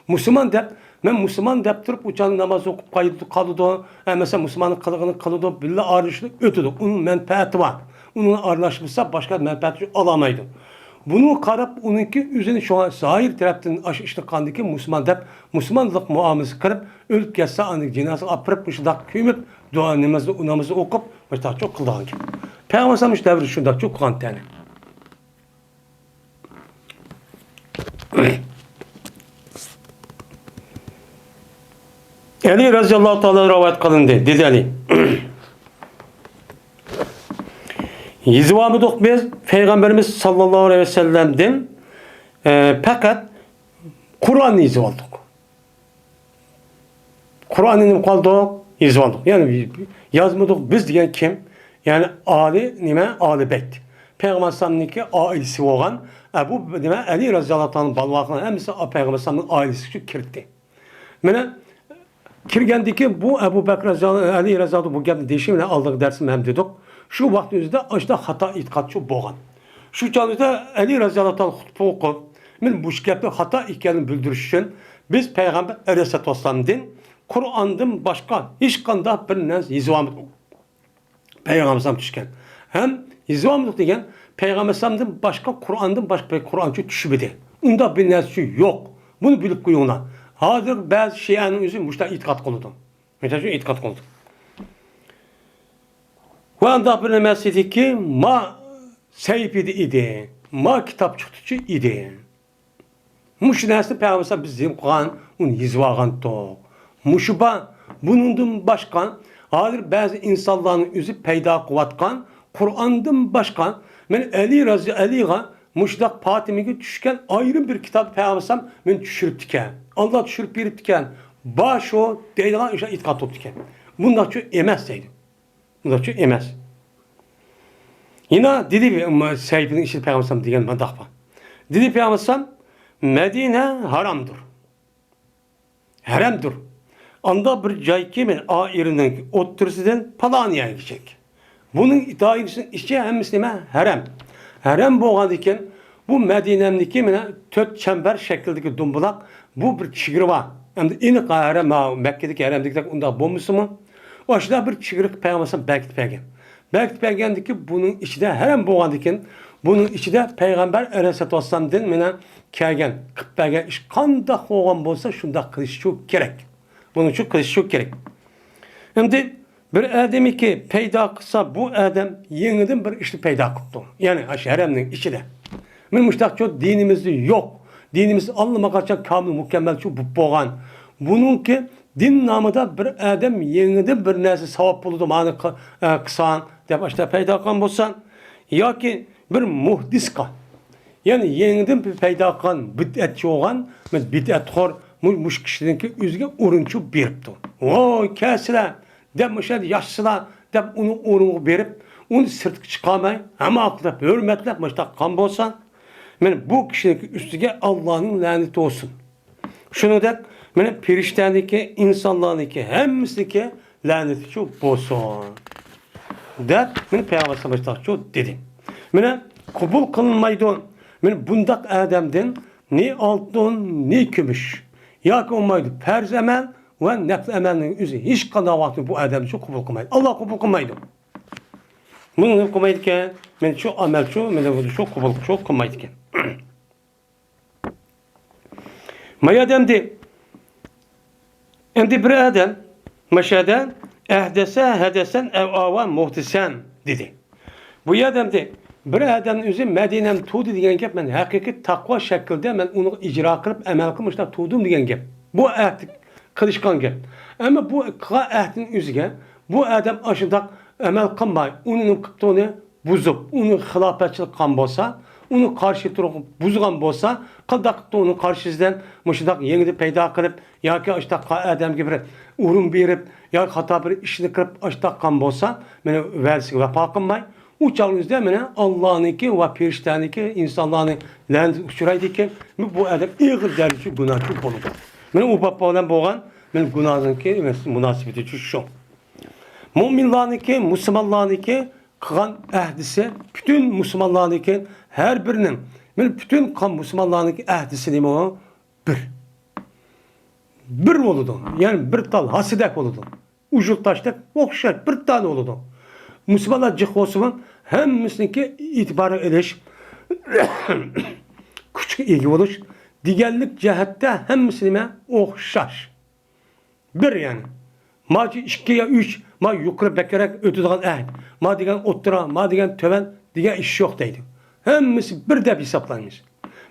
Müslüman dep ben Müslüman dep durup uçan namaz okup kalıdı. Mesela Müslümanın kılığını kılıdı. Billah arışlık ötüdü. Onun menfaati var. Onunla arlaşmışsa başka menfaati alamaydı. Bunu karab onunki üzerine şu an zahir taraftan işte kandiki Müslüman dep Müslümanlık muamelesi kırıp ölüp geçse anlık cenaze apırıp mışıdak kıymıp dua namazı okup başta çok kıldığın gibi. Peygamber Sallallahu devri şunda çok kan tane. Ali radıyallahu ta'ala rivayet kılındı. Dedi Ali. Yizvamıdık biz Peygamberimiz sallallahu aleyhi ve sellem'den fakat Kur'an'ı yizvaldık. Kur'an'ı kaldık, yizvaldık. Yani yazmadık biz diyen kim? Yani Ali Beyt. Peygamber sallallahu ailesi olan Ebu Ali radıyallahu ta'ala balvaqına hemisi Peygamber sallallahu ailesi şu kirtti. Mene kirgendiki bu Ebu Bekir Ali radıyallahu bu gapni değişimle aldık dersim hem dedik. Şu vaktimizde açta hata itikadçı boğan. Şu canlıda Ali radıyallahu anh hutbe okup, men bu şikayetli hata ikeni bildiriş için biz Peygamber Aleyhisselatü Vesselam'dan Kur'an'dan başka hiç kanda bir naz yizvamıd Peygamber Sallam düşken. Hem yizvamıd degen Peygamber Sallam'dan başka Kur'an'dan başka bir Kur'ançı düşübedi. Onda bir naz yok. Bunu bilip koyuna. Hazır bazı şeyanın üzü müştah itikad kılıdı. Müştah itikad kılıdı. Ve anda bir nemesi ki ma seyfidi idi, ma kitap çıktıcı idi. Muşinası Peygamber bizim Kur'an onu yizvağan to. Muşuba bunun başkan, hazır bazı insanların üzü peyda kıvatkan, Kur'an'dan başkan, men Ali razı Ali'ga muşdak Fatimi'ye düşken ayrı bir kitap Peygamber men düşürüp diken. Allah düşürüp birip diken. Baş o deydiğen işe itikat top diken. Bundan çok emez deydi. Bundan çok emez. Yine dedi sahibinin işi Peygamber diyen madakba. Dedi Peygamber Medine haramdır. haremdir. Anda bir joy kimin ayirinden o'ttirisidan palaniyaga gidecek. Bunun dairesinin içi hemmisi nima? Harem. Harem bo'lgan ekan, bu Madinamniki mana 4 chambar shaklidagi dumbulaq, bu bir chigirva. Endi iniq harem, Makkadagi haremdagidek unda bo'lmasimi? Oshda bir chigiriq payg'ambar bekitib bergan. Bekitib bergandiki, bunun ichida harem bo'lgan ekan, bunun ichida payg'ambar alayhisolatu vasallamdan mana kelgan, qilib bergan ish qanday bo'lgan bo'lsa, shunday qilish kerak. Bunun için kılıç gerek. Şimdi bir ademi ki peyda kılsa bu adam yeniden bir işi peyda kıldı. Yani haremnin içinde. Benim müştak çok dinimizde yok. Dinimiz anlamak için kamil mükemmel çok bu boğan. Bunun ki din namıda bir adam yeniden bir nesi sevap buldu. Mani kısan. Dep işte peyda kılan bolsan. Ya ki bir muhdis kal. Yani yeniden bir peyda kılan bid'etçi olan. Bid'et khor. Muş kişininki üzge urunçu beripti. Oy kesile, dep müşed yaşsılar, dep onu orunu berip, onu sırtı çıkamay, ama aklıp, hürmetlep, müşta kan bolsan, yani bu kişininki üstüge Allah'ın laneti olsun. Şunu da, yani periştendeki, insanlardaki, hemimizdeki laneti çok bolsun. Dep, yani Peygamber Sallallahu çok dedi. Yani kubul kılınmaydı, yani bundak adamdan ne altın, ne gümüş. Ya ki olmaydı ferz emel ve nefs emelinin üzeri hiç kadar vakti bu adem çok kabul kılmaydı. Allah kabul kılmaydı. Bunu ne kılmaydı ki? Ben çok amel çok, ben de çok kabul çok kılmaydı ki. Maya demdi. Endi bir adam meşede hedesen ev avan muhtisen dedi. Bu adamdi. Bir adamın üzü Medine'm tuğdu diyen gep, ben hakiki takva şekilde ben onu icra kılıp emel kılmışlar tuğdum diyen gep. Bu ahdi kılışkan gep. Ama bu ahdin üzüge bu adam aşıda emel kılmay, onun kıptığını buzup, onu hilafetçilik kan bolsa, onu karşı turup buzgan bolsa, kıldak onun karşısından müşidak yenide peyda kılıp, ya ki işte adam gibi urun berip, ya hata bir işini kılıp aşıda kan bolsa, beni versi vefa kılmay. Uçağınızda mene Allah'ınki ve periştahınki insanların lanet uçuraydı ki bu adam ağır derece günahçı olur. Mene o babbadan boğan men günahınki münasebeti şu. Müminlarınki, Müslümanlarınki kılan ahdisi bütün Müslümanlarınki her birinin bütün kan Müslümanlarınki ahdisi neymi o? Bir oldu. Yani bir tal hasidek oldu. Ucuk taştık okşak bir tane oldu. Müslümanlar cıhvosumun hemmisinki itibarı ediş, küçük ilgi oluş, diğerlik cehette hemmisine okşaş. Bir yani. Ma 2 ya 3, ma yukarı bekerek ötüdüğün ehd, ma diyen ottura, ma diyen töven, diyen iş yok deydi. Hemmisi bir de hesaplanmış.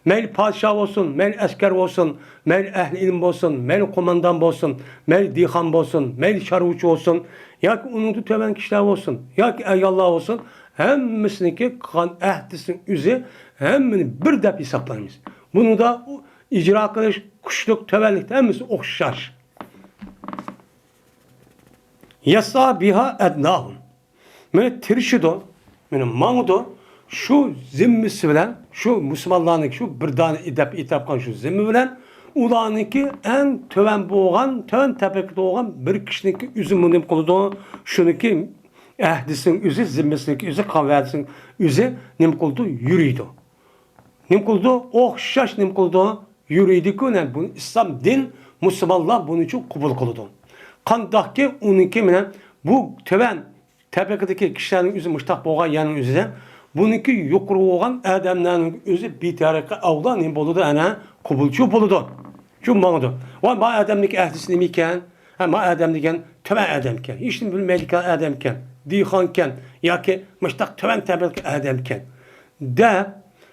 Meyl padişah olsun, meyl asker olsun, meyl ehli ilim olsun, meyl komandan olsun, meyl dihan olsun, meyl şarvuçu olsun, ya ki onun töven kişiler olsun, ya ki eyvallah olsun, hemmisinki kan ehdisin üzü, hemmini bir de hesaplanmış. Bunu da icra kılış, kuşluk, tövenlik, hemmisi okşar. Yasa biha ednahum. Mene tirşido, mene mamudo, şu zimmisi bilen, şu Müslümanların şu bir tane itapkan şu zimmi bilen, ulanınki en töven boğan, töven tepekte boğan bir kişininki üzümünün kuludu, şununki ehdisin üzü, zimmisinki üzü, kavvedisin üzü, nim kuludu yürüydü. Nim kuludu, okşaş nim kuludu, yürüydü ki, bu İslam din, Müslümanlar bunun için kubul kuludu. Kandak ki, onunki menen, bu töven tepekteki kişilerin üzü, müştak boğan yanın üzüden, bununki yukarı olan adamların özü bir tarafı avlan ne boludu ana kubulcu boludu. Şu boludu. O ma adamlık ehdisini miken, ma adamlıken töven adamken, işte bir melika adamken, dihanken, ya ki müştak töven tabelki adamken. De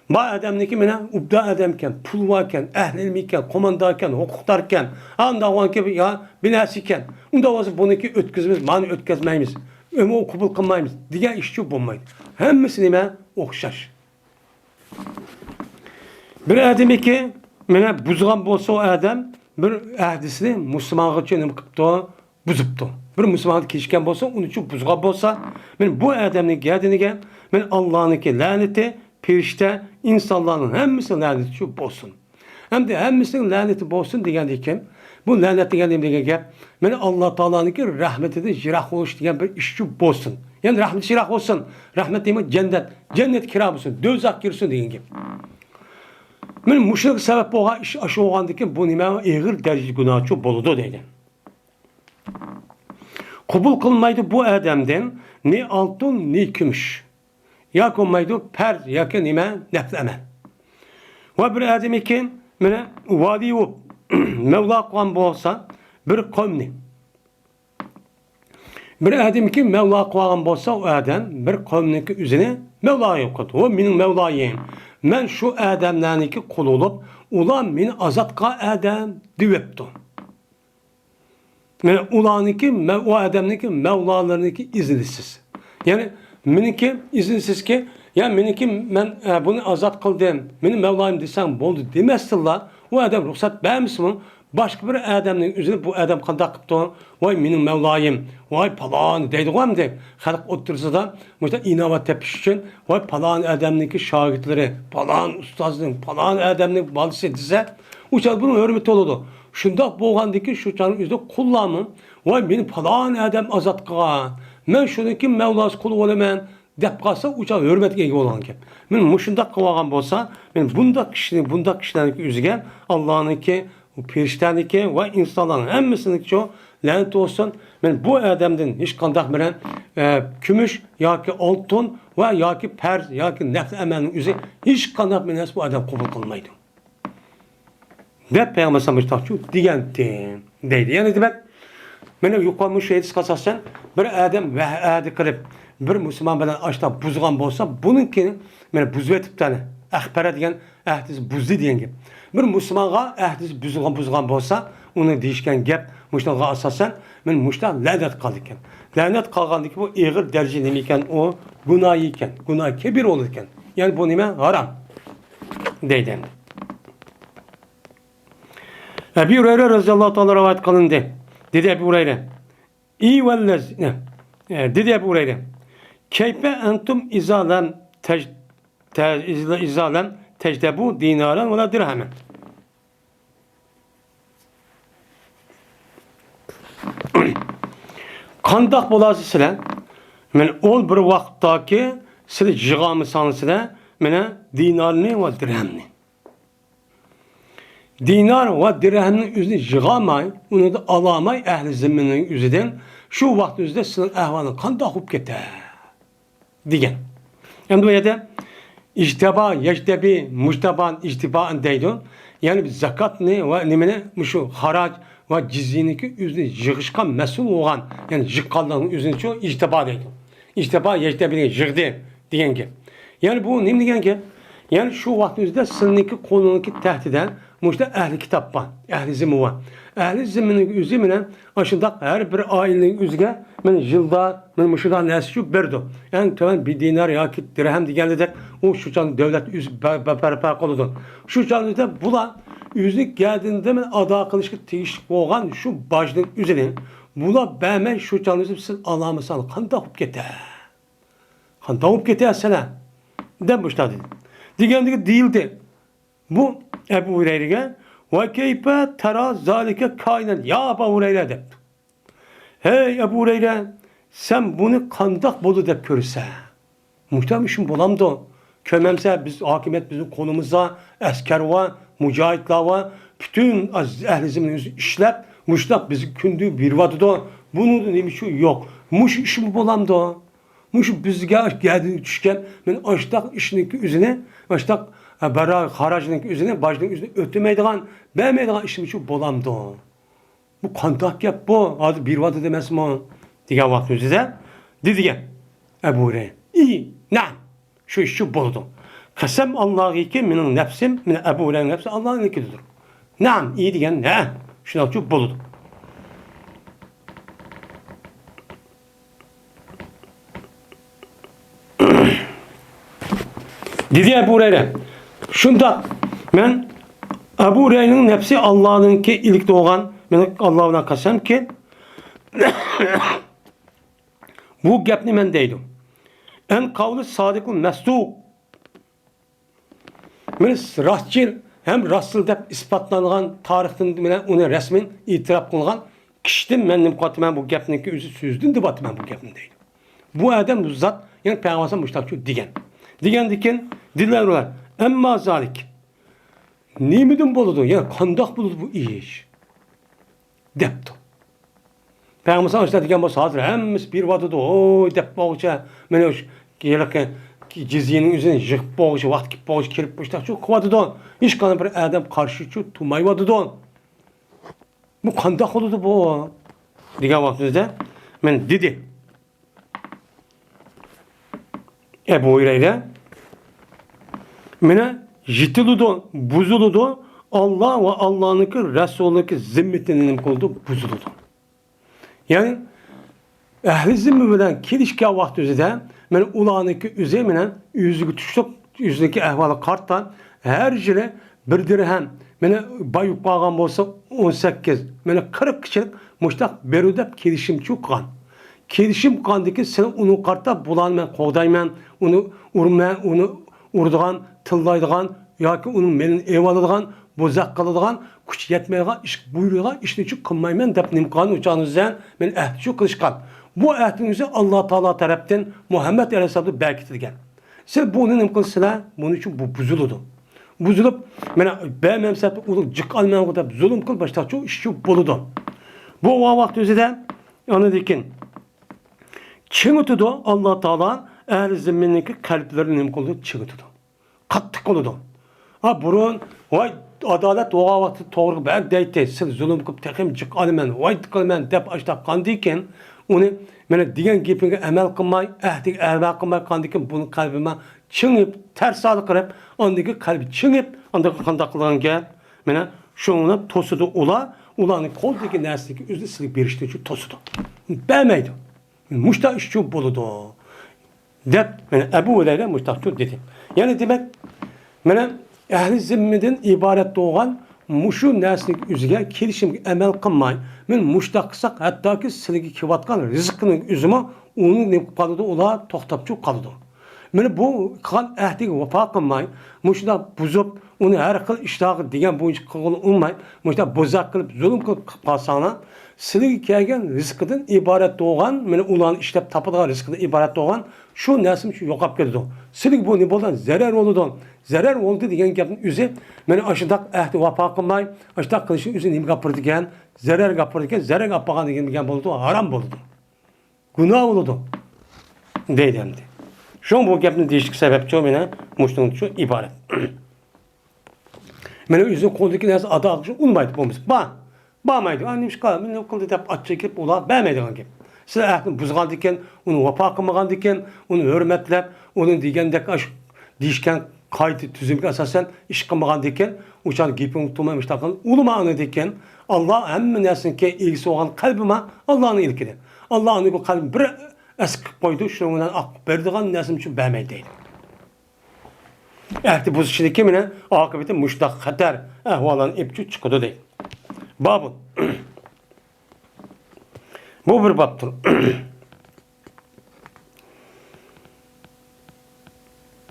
ma adamlıki mena ubda adamken, pulvaken, ehlilmiken, komandaken, hukuktarken, anda vanki ya binasiken. Unda vazı bununki ötküzümüz, mani ötkezmeyimiz. Ömü o kubul kılmayımız. Diğer işçi bulmaydı. Hemmisine okşaş. Bir adamı ki mene buzgan bolsa o adam bir ahdisini Müslümanlığı için kıptı, buzuptu. Bir Müslümanlığı keşken bolsa onun için buzgan bolsa men bu adamın geldiğine men Allah'ın ki laneti perişte insanların hemmisinin laneti şu bolsun. Hem de hemmisinin laneti bolsun diyen diken Bu lanetlengan gap mana Alloh taoloning rahmatidan yiroq bo'lish degan bir ishchi bo'lsin. Ya'ni rahmat yiroq bo'lsin. Rahmat demak jannat kira bo'lsin, do'zax kirsin degan gap. Mana mushrik sabab bo'lgan ish shu bo'lgandan bu nima og'ir darajada gunohchi bo'ladi deydi. Qabul qilmaydi bu odamdan ne oltin ne kumush. Yoki olmaydi par yoki nima nafs amal. Va bir odam ekan mana vali bo'lib Mevla qilgan bo'lsa bir qavmni bir adam ki Mevla qilgan bo'lsa o adam bir qavmniki o'zini Mevla yo'qotdi. O mening Mevlayim. Men shu odamlarniki qul bo'lib, ular meni azod qilgan odam debdi. Men ularniki o odamniki Mevlalarniki iznisiz. Ya'ni meniki iznsizki, ya meniki men bunu azod qildim, meni Mevlayim desam bo'ldi demasdilar. O adam ruhsat vermişsin. Başka bir adamın üzerine bu adam qanday qilibdi? Voy mening Mevlayim, voy palon deydi qo'yam deb. Xalq o'tirsa da, mushta inovat tepish uchun voy palon adamniki shogirdlari, palon ustozning, palon adamning bolasi desa, o'sha buni hurmat bo'ladi. Shundoq bo'lgandiki, shu channing o'zida qullarmi, voy meni palon adam azod qilgan. Men shuniki Mevlas qul bo'laman deb qolsa, o'sha hurmatga ega bo'lgan gap. Men mushundaq qilgan bo'lsa, men bundaq kishilarning o'ziga Allohniki periştaniki ve insanların hemmisinin çoğu lanet olsun. Ben bu adamdan hiç kandak bilen kümüş ya ki altın ve ya ki perz ya ki nefs emenin üzeri hiç kandak bilen bu adam kabul kılmaydı. Ve Peygamber sallallahu deydi. Yani demek beni yukarımış şeydi kasasen bir adam ve adi kılıp bir Müslüman bilen açta buzgan olsa bununkini beni buzvetip tane ahbara degan ahdisi buzdi degan gap. Bir musulmonga ahdisi buzilgan bo'lsa, uni deyishgan gap mushtaga asosan men mushta la'nat qildi ekan. La'nat qilgandiki bu og'ir darajada nima ekan, u gunoh ekan, gunoh kabir bo'ladi ekan. Ya'ni bu nima? Harom deydi. Ebu Hureyre radhiyallohu ta'ala rivoyat qilindi. Dedi Ebu Hureyre. Dedi Ebu Hureyre. Keyfe entum izalam izalem tecdebu dinaran ve la dirhemen. Qandaq bo'lasiz sizlar? Men ol bir vaqtdagi sizlar yig'amisangiz sizlar, mena dinarni va dirhamni. Dinar va dirhamni o'zini yig'amay, uni da alamay ahli zimmining o'zidan shu vaqt o'zida sizlar ahvolingiz qanday bo'lib ketadi degan. Endi bu yerda İctiba, yectebi, mujtaban, ictibaan deydi. Yani zakat ne ve nimene şu harac ve ciziniki üzerine yığışkan mesul olan yani yıkanların üzerine çoğu ictiba deydi. İctiba, yectebi yığdı diyen ki. Yani bu ne diyen ki? Yani şu vaktimizde sınırki konununki tehdiden muşta ehli kitap var, ehli zimmi var. Ehli zimminin üzümüne aşındak her bir ailenin üzüge men yılda men muşudan nesçu berdi. Yani taban bir dinar ya ki dirhem diyenli de o şu can devlet üz berpa koludu. Şu can da bula üzlük geldiğinde men ada kılışkı değişik olan şu başlık üzerine bula bemen şu can üzüm siz Allah'ımızdan kanda hop gete. Kanda hop gete sana. Demişler dedi. Diğerindeki değildi. Bu Ebu Hureyre'ye ve keyfe tera zalike kainen ya Ebu Hureyre dedi. Hey Ebu Hureyre sen bunu kandak bolu dep görürse. Muhtemelen işin bulamdı. Kömemse biz hakimiyet bizim konumuzda asker var, mücahitler var. Bütün ehli ziminin işlep muştak bizi kündü bir vatıda. Bunun demiş yok. Muş işin bulamdı. Muş bizge geldiğini düşken ben açtak işinki üzerine açtak bara haracının üzerine başının üzerine ötmeydiğin beğenmeydiğin işim için bulamdı. Bu kandak yap bu. Adı bir vadı demez mi? Diye vakti size. Dedi ki Ebu Hureyre. İyi. Naam. Şu işi buldum. Kasem Allah'ı ki benim nefsim, benim Ebu Hureyre'nin nefsi Allah'ın ikidir. Naam. İyi diyen ne? Şunu çok buldum. Dedi Ebu Hureyre. Şunda ben Ebu Hureyre'nin nefsi Allah'ın ki ilk doğan ben Allah'ına kasem ki bu gapni men deydim. En kavli sadikul mesduq. Men rastçil hem rastıl deb isbotlangan tarixdan bilan uni rasman e'tirof qilgan kishidan men nima qilaman bu gapniki o'zi so'zdan deb ataman bu gapni deydi. Bu adam bu zot yani payg'ambar mushtaqchu degan. Degandikin dillarular ammo zalik nimidan bo'ladi? Yani qandoq bo'ladi bu ish? debdi. Payg'ambar sallallohu degan bo'lsa hozir hammasi bir vatida oy deb bo'g'cha mana shu kelgan Cizye'nin üzerine jık boğuşu, vaqt kip boğuşu, kelip boğuşu, şu kıvadıdan. Hiç kanı bir adam karşı şu tumayvadıdan. Bu kandak oldu bu. Diğer vaktimizde ben dedi. Ebu Hureyre mene jitilidu, buzuludu. Allah ve Allah'ınki Resulü'nki zimmetinin koldu buzuludu. Yani ehli zimmi bilen kelişke vaktimizde men ulanıki üzerine yüzüge tutuşup yüzündeki ehvalı karttan her jile bir dirhem mene bayıp kalgan bolsa 18 mene 40 kişilik muştak berudep kelişim çıkan. Kelişim kandaki sen onu kartta bulan men qoğdayman, onu urman, onu urduğan, tıllaydıgan yoki onun menin evalıdıgan, bozak kalıdıgan, kuch yetmeyen iş buyruğuna işini çık kılmayman dep nimkan uçağınızdan men ehdi kılışkan. Bu ehdinizi Allah Teala tarafından Muhammed Aleyhisselam'da belirtilgen. Siz bunu ne kılsınlar? Bunun için bu buzuludu. Buzulup, ben memsette ulup cık almayan kadar zulüm kıl başta çok iş çok buludu. Bu vakti üzere onu dikin. Çıngıtıdı Allah Teala ehl-i zimmindeki kalplerini ne kıldı? Çıngıtıdı. Kattık kılıdı. Ha burun, vay adalet o vakti doğru ben deyte siz zulüm kılıp tekim cık almayan, vay tıkılmayan dep açta kandiken onu mene degan gapinga amal qilmay, ahdiga amal qilmay qandikin buni qalbima chingib, tarsali qilib, ondagi qalbi chingib, ondagi qanday qilgan gap, mena shuni to'sidi ularni qo'ldagi narsaga o'zi silib berishni uchun to'sidi. Bermaydi. Mushta ish uchun bo'ladi. Deb, mena Abu Hurayra mushtaqchu dedi. Ya'ni demak, mena ahli zimmidan iborat bo'lgan mushu narsaning o'ziga kelishimga amal qilmay, men mushtaq qilsak, hattoki sizlarga kelayotgan rizqning o'zimi uni nima qiladi, ular to'xtabchu qoladi. Mana bu qilgan ahdiga vafo qilmay, mushunda buzib, uni har xil ishloqi degan bo'yicha qilg'ini unmay, mushunda bozaq qilib, zulm qilib qolsanglar, sizlarga kelgan rizqdan iborat bo'lgan, mana ularni ishlab topadigan rizqdan iborat bo'lgan shu narsam shu yo'qolib ketadi. Sizlarga bu ne bo'ladi? Zarar bo'ladi. Zarar oldu degan gapning o'zi meni ashundaq ahdi vafo qilmay, ashundaq qilishi o'zi nima gapirdigan, zarar gapirdigan, zarar gapirgan degan bo'ladi, harom bo'ladi. Gunoh bo'ladi. deydi endi. Shu bu gapni deyishlik sababchi meni mushtung shu iborat. Meni o'zini qo'ldagi narsa ado qilishni unmaydi bo'lmasa. Barmaydi. Annem chiqadi, men nima qildi deb achchiq kelib ular bermaydi degan gap. Siz ahdni buzgan ekan, uni vafo qilmagan ekan, uni hurmatlab, uni degandek deyishgan qayta tuzumga asosan ish qilmagan ekan, o'sha gapini tutmaymish taqin, ulama uni ekan, Alloh hamma narsaga egisi bo'lgan qalbima Allohning ilkidi. Allohning bu qalbi bir asqib qo'ydi, shu bilan oqib berdigan narsim uchun bermaydi deydi. Ahdi buzishlikka meni oqibati mushtaq xatar ahvollarni epchu chiqadi deydi. Babun. Bu bir babdır.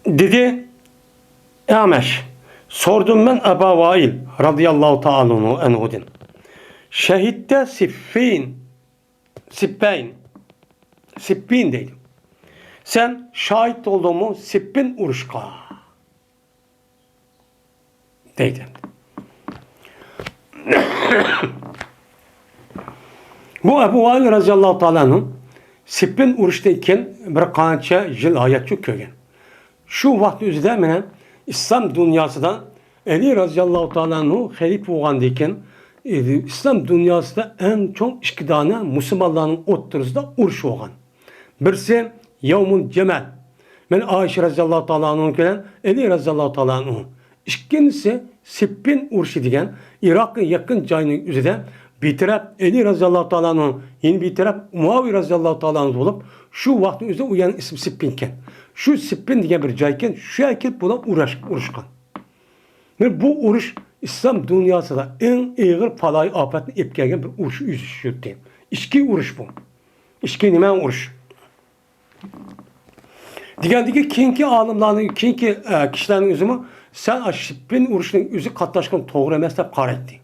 Dedi Ameş, sordum ben Ebu Vail radıyallahu ta'ala anhu'den. Şehitte Sippin dedim. Sen şahit oldun mu Sippin uruşka? Dedim. Bu Ebu Vail radıyallahu ta'ala Sippin uruştayken bir qancha yıl hayatçı kögen. Şu vakti üzerinde menen İslam dünyasında Ali radıyallahu ta'ala'nın halif olgandayken İslam dünyasında en çok iki tane Müslümanların oturusunda uruş olgan. Birisi Yevmul Cemal. Men Ayşe radıyallahu ta'ala'nın gelen Ali radıyallahu ta'ala'nın. İkincisi Sippin uruşu degen Irak'ın yakın cayının üzerinde bir taraf Ali radıyallahu ta'ala'nın, yeni bir taraf Muaviye radıyallahu ta'ala'nın olup şu vaktin üzerinde uyan isim Sippinken. Şu Sippin diye bir cayken şu erkek buna uğraşkan. Ve bu uğraş İslam dünyasında en ağır falayı afetini epkegen bir uğraşı yüzüşüyor diyeyim. İşki uğraş bu. İşki nime uğraş. Digandaki kinki alimlerin, kinki kişilerin üzümü Sen Şippin uruşunun üzü katlaşkan doğru emas deb qaraydi.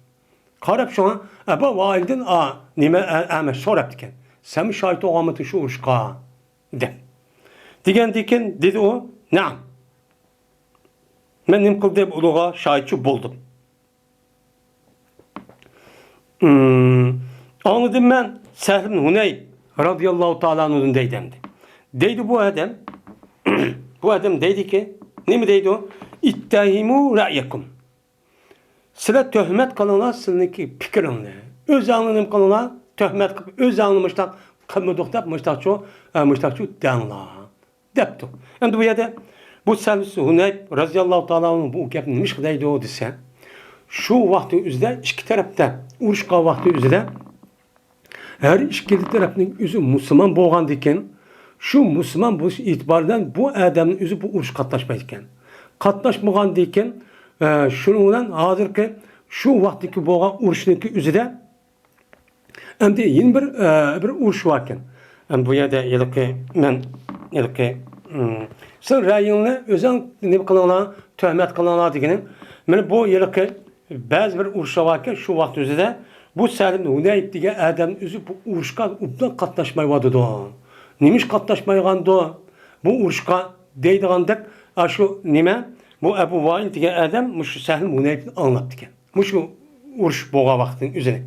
Qarab şuna aba validin nima ama so'rab ekan. Sen şahit olmadın şu uruşqa de. Degandikin dedi o, "Na'am. Men nim qildim deb uluğa şahitçi buldum." Anladım ben Sehl ibn Hunayb radıyallahu ta'ala anh'ın deydemdi. Deydi bu adam bu adam deydi ki ne mi deydi o? İttahimu ra'yakum. Sizler töhmet kılınlar sizinki fikrinle. Öz anlanım kılınlar töhmet kılıp öz anlamışlar kılmadık da müştakçu denla. Depti. Hem bu yerde bu Sehl ibn Hunayb radıyallahu ta'ala anh'ın bu gap neymiş deydi o dese şu vakti üzerinde iki tarafta uruşqa vakti üzerinde her iki tarafın üzü Müslüman boğan diken şu Müslüman bu itibardan bu adamın üzü bu uruş katlaşmaydı iken. Katlaşmagan diken şununla hazır ki şu vaktiki boğan uruşunki üzerinde hem de yeni bir uruş varken. Hem bu yerde yılki men yılki sen rayonla özel ne kılana töhmet kılana diyenin. Men bu yılki bazı bir uruşa varken şu vakt üzerinde bu Sehl ibn Hunayb degan adam özü bu urushqa ubdan qatnashmayapti. Nimish qatnashmayapti? Bu urushqa deydigandek shu nima? Bu Abu Vail degan adam shu Sehl ibn Hunaybni anglab ekan. Shu urush bo'lgan vaqtning o'zini.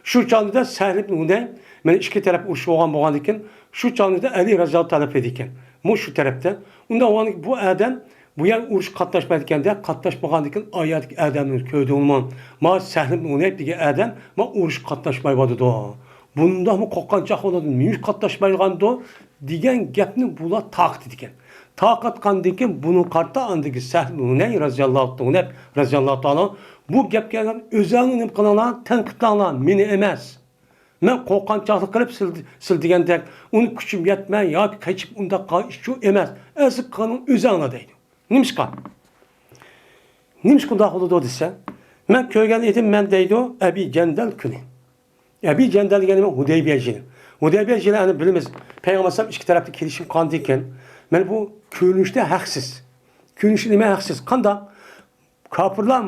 Shu chog'da Sehl ibn Hunayb mana ikki taraf urush bo'lgan ekan, shu chog'da Ali raziyallohu talab edi ekan. Shu tarafda unda bu adam bu yer uruş katlaşmayken de katlaşmagandikin ayet adamın köyde olman. Ma Sehl ibn Hunayb degan adam ma uruş katlaşmaymadı da. Bunda mı qoqqanchaq oladı, nimish katlaşmaygandı degan gapni bular taqdi degan. Taqatqandikin bunu qarta andiki Sehl ibn Hunayb raziyallohu ta'ala bu gapga o'zini nima qilalar, tanqidlalar, meni emas. Men qoqqanchaqlik qilib sil degandek, uni kuchim yetmay yoki qechib unda shu emas. Asl qonun o'zini deydi. Nimishqa? Nimish qundaq bo'ldi desa, men ko'rgan edim, men deydi o Abi Jandal kuni. Abi Jandal degani Hudaybiya yili. Hudaybiya yilini bilamiz. Payg'ambar sallam ikki tarafda kelishim qildi ekan. Men bu ko'rinishda haqsiz. Ko'rinishi nima haqsiz? Qanday? Kafirlar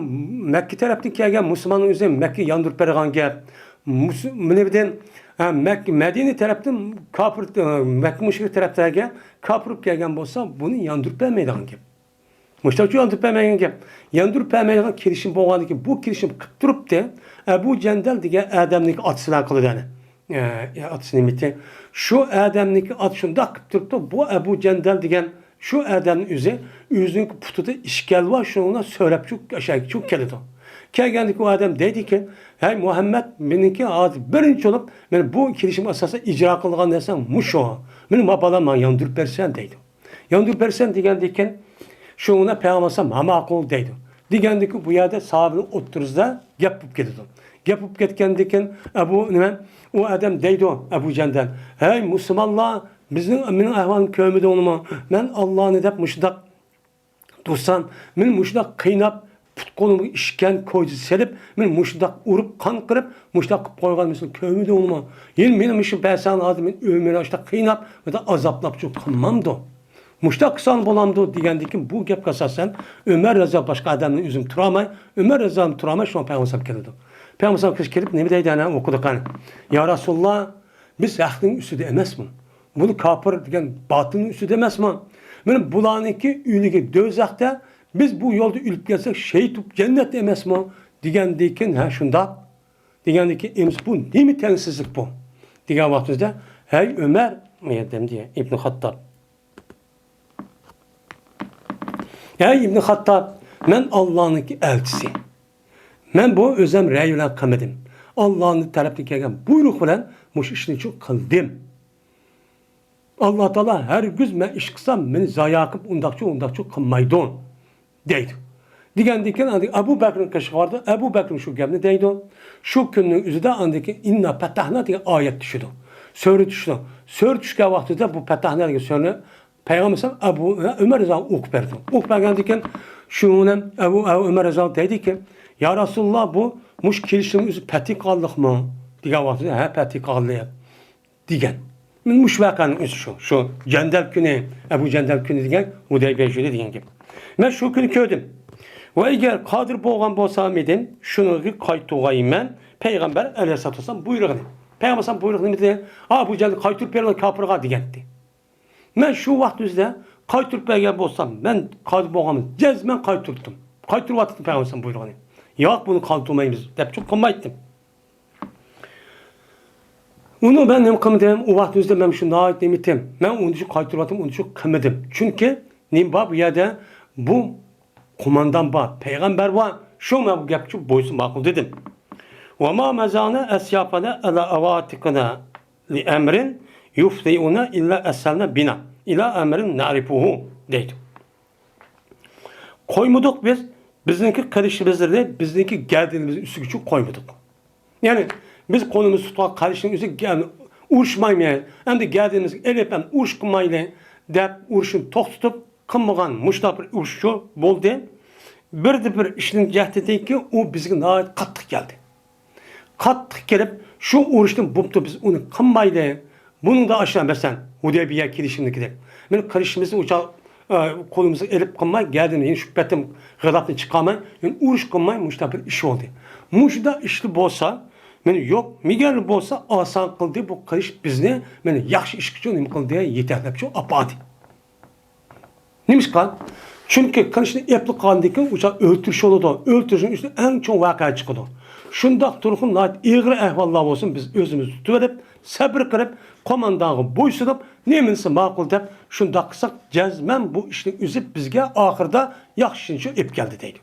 Makka tarafdan kelgan musulmonlar o'zi Makka yondirib bergan gap. Minibidan Madina tarafdan kafir Makka mushrik tarafdagi kafir kelgan bo'lsa, buni yondirib bermaydigan gap. Müştakçı yandırıp vermeyen gap. Yandırıp vermeyen kirişim boğandı ki bu kirişim kıptırıp da Ebu Cendel diye adamlık atısına kılı yani. Atısını bitti. Şu adamlık atışında kıptırıp da bu Ebu Cendel diyen şu adamın yüzünün putuda işgal var şununla söylep çok kelidi. Kelgendik o adam dedi ki hey Muhammed benimki adı birinci olup ben bu kirişim asası icra kılgan desem muşo. Benim babalarım yandırıp versen dedi. Yandırıp versen diyen şuna Peygamber makul deydi. Degandiki bu yerde sahabenin oturuzda yapıp gidiyor. Yapıp ketkendikin o adam deydi o Ebu Cendel. Hey Müslümanlar benim ahvalım köyümde olma. Ben Allah'ın edip müşdak tutsan, ben müşdak kıynap put kolumu işken koydu selip, ben müşdak urup kan kırıp müşdak koygan mesela köyümde olma. Yine benim işim besan adım ömrünü açta kıynap ve de azaplap çok kanmam da. Muştak kısan bolamdı degandiki bu gap kasasen Ömer Reza başka adamın üzüm turamay, Ömer Reza'nın turamay şu an Peygamber keldi. Peygamber kelip ne deydi ana okuduk hani. Ya Resulullah biz ahlın üstüde emas mı? Bunu kafir degen batının üstüde emas mı? Benim bulaniki ülüge dözakta biz bu yolda ülüp gelsek şeytup cennet emas mı? Degandikin ha şunda. Degandiki ems bu nemi tengsizlik bu? Degen vaqtimizda hey Ömer meyedem diye İbn Hattab. Ey İbn Hattab, men Allah'ın elçisi. Men bu özüm rəy bilan qilmadim. Allah'ın tərəfindən gələn buyruq bilan muş işni çox qildim. Allah Taala hər güz men iş qilsam meni zoya qilib undaqçı qilmaydi deydi. Degandikin Abu Bakr'ın kaşı vardı. Abu Bakr'ın şu gapni deydi. Şu günün üzüdə andiki inna fatahna degan oyat tushdi. Sura tushdi. Sura tushgan vaqtida bu fatahna degan surani Peygamber Ömer Reza o'qib berdi. O'qib bergandikan shuni Ömer Reza dedi ki ya Resulullah bu mush kelishim o'zi pati qolliqmi degan vaqtida ha pati qoldi degan. Men mush vaqani o'zi shu Jandal kuni Abu Jandal kuni degan Hudaybiya yili degan gap. Men shu kuni ko'rdim. Ve eğer kadir boğan bolsam edim, şunu kaytuğayım ben, Peygamber aleyhissalatu vesselam buyruğunu. Peygamber sallam buyruğunu dedi, bu geldi kaytup berler kapırga degendi. Ben şu vaktimizde kaytup bergen bolsam, ben kadir boğamı cezmen kayturttum. Kaytup attık Peygamber sallam buyruğunu. Yok bunu kaldırmayız, dep çok komaydım. Onu ben nem kımdım, o vaktimizde ben şu naat demitim. Ben onu şu kayturvatım, onu şu kımadım. Çünkü nim bab ya bu kumandan var, peygamber var. Şu bu gapçı boysun makul dedim. Ve ma mezane esyafana ala avatikana li emrin yufdiuna illa eselna bina ila emrin na'rifuhu deydi. Koymuduk biz, bizimki karışımızda bizimki geldiğimizin üstü gücü koymuduk. Yani biz konumuzu tutup karışın üstü uğraşmaymayın. Hem de geldiğimiz elefem uğraşmayla dep uğraşın tok tutup kımmagan muşta bir uğraşı boldu. Bir işin cehdedi ki o bizge nahayet kattık geldi. Kattık gelip şu uğraştım buptu biz onu kımmayla bunun da aşağı mesela Hudeybiye kirişimdeki de. Benim karışımızın uçağı kolumuzu elip kılmay geldiğinde yine şüphetim gıdapını çıkarmay yani uğraş kılmay muşta bir iş oldu. Muşta işli bolsa yani yok miger bolsa asan kıldı bu karış bizne yani yaxşı iş gücü nim kıldı yeterli şu apadi. Neymiş kan? Çünkü karışını epli kandaki uçağı öldürüş oldu. Öldürüşün üstüne en çok vakaya çıkıyordu. Şundak turukun nait iğri ehvallah olsun biz özümüzü tutuverip sabır kırıp komandanı boysunup neminsi makul dep şundak kısak cezmen bu işini üzüp bizge ahırda yaxşın şu ep geldi deydi.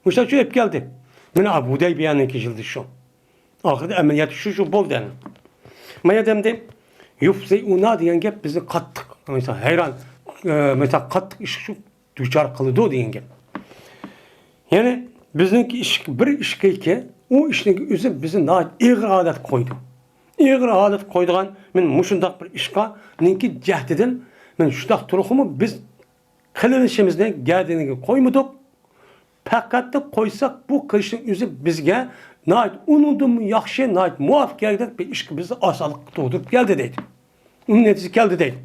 Muşta şu ep geldi. Mene Abu Hudeybiye'nin kişildi şu. Ahırda emeliyatı şu bol denin. Maya demdi yufzeyuna diyen gep bizi kattık. Mesela hayran mesela kattık iş şu düçar kılıdı diyen gep. Yani bizimki iş bir iş ki o işteki üzüm bizi nait iğir adet koydu. İğir adet koyduğun men muşundak bir işka ninki cehdedin men şudak turukumu biz kılınışımızdan geldiğini koymuduk. Fakat da koysak bu kışın üzüm bizge nait unudum yaxşı nait muaf geldi bir işki bizi asalık doğdurup geldi deydi. Onun neticesi geldi deydi.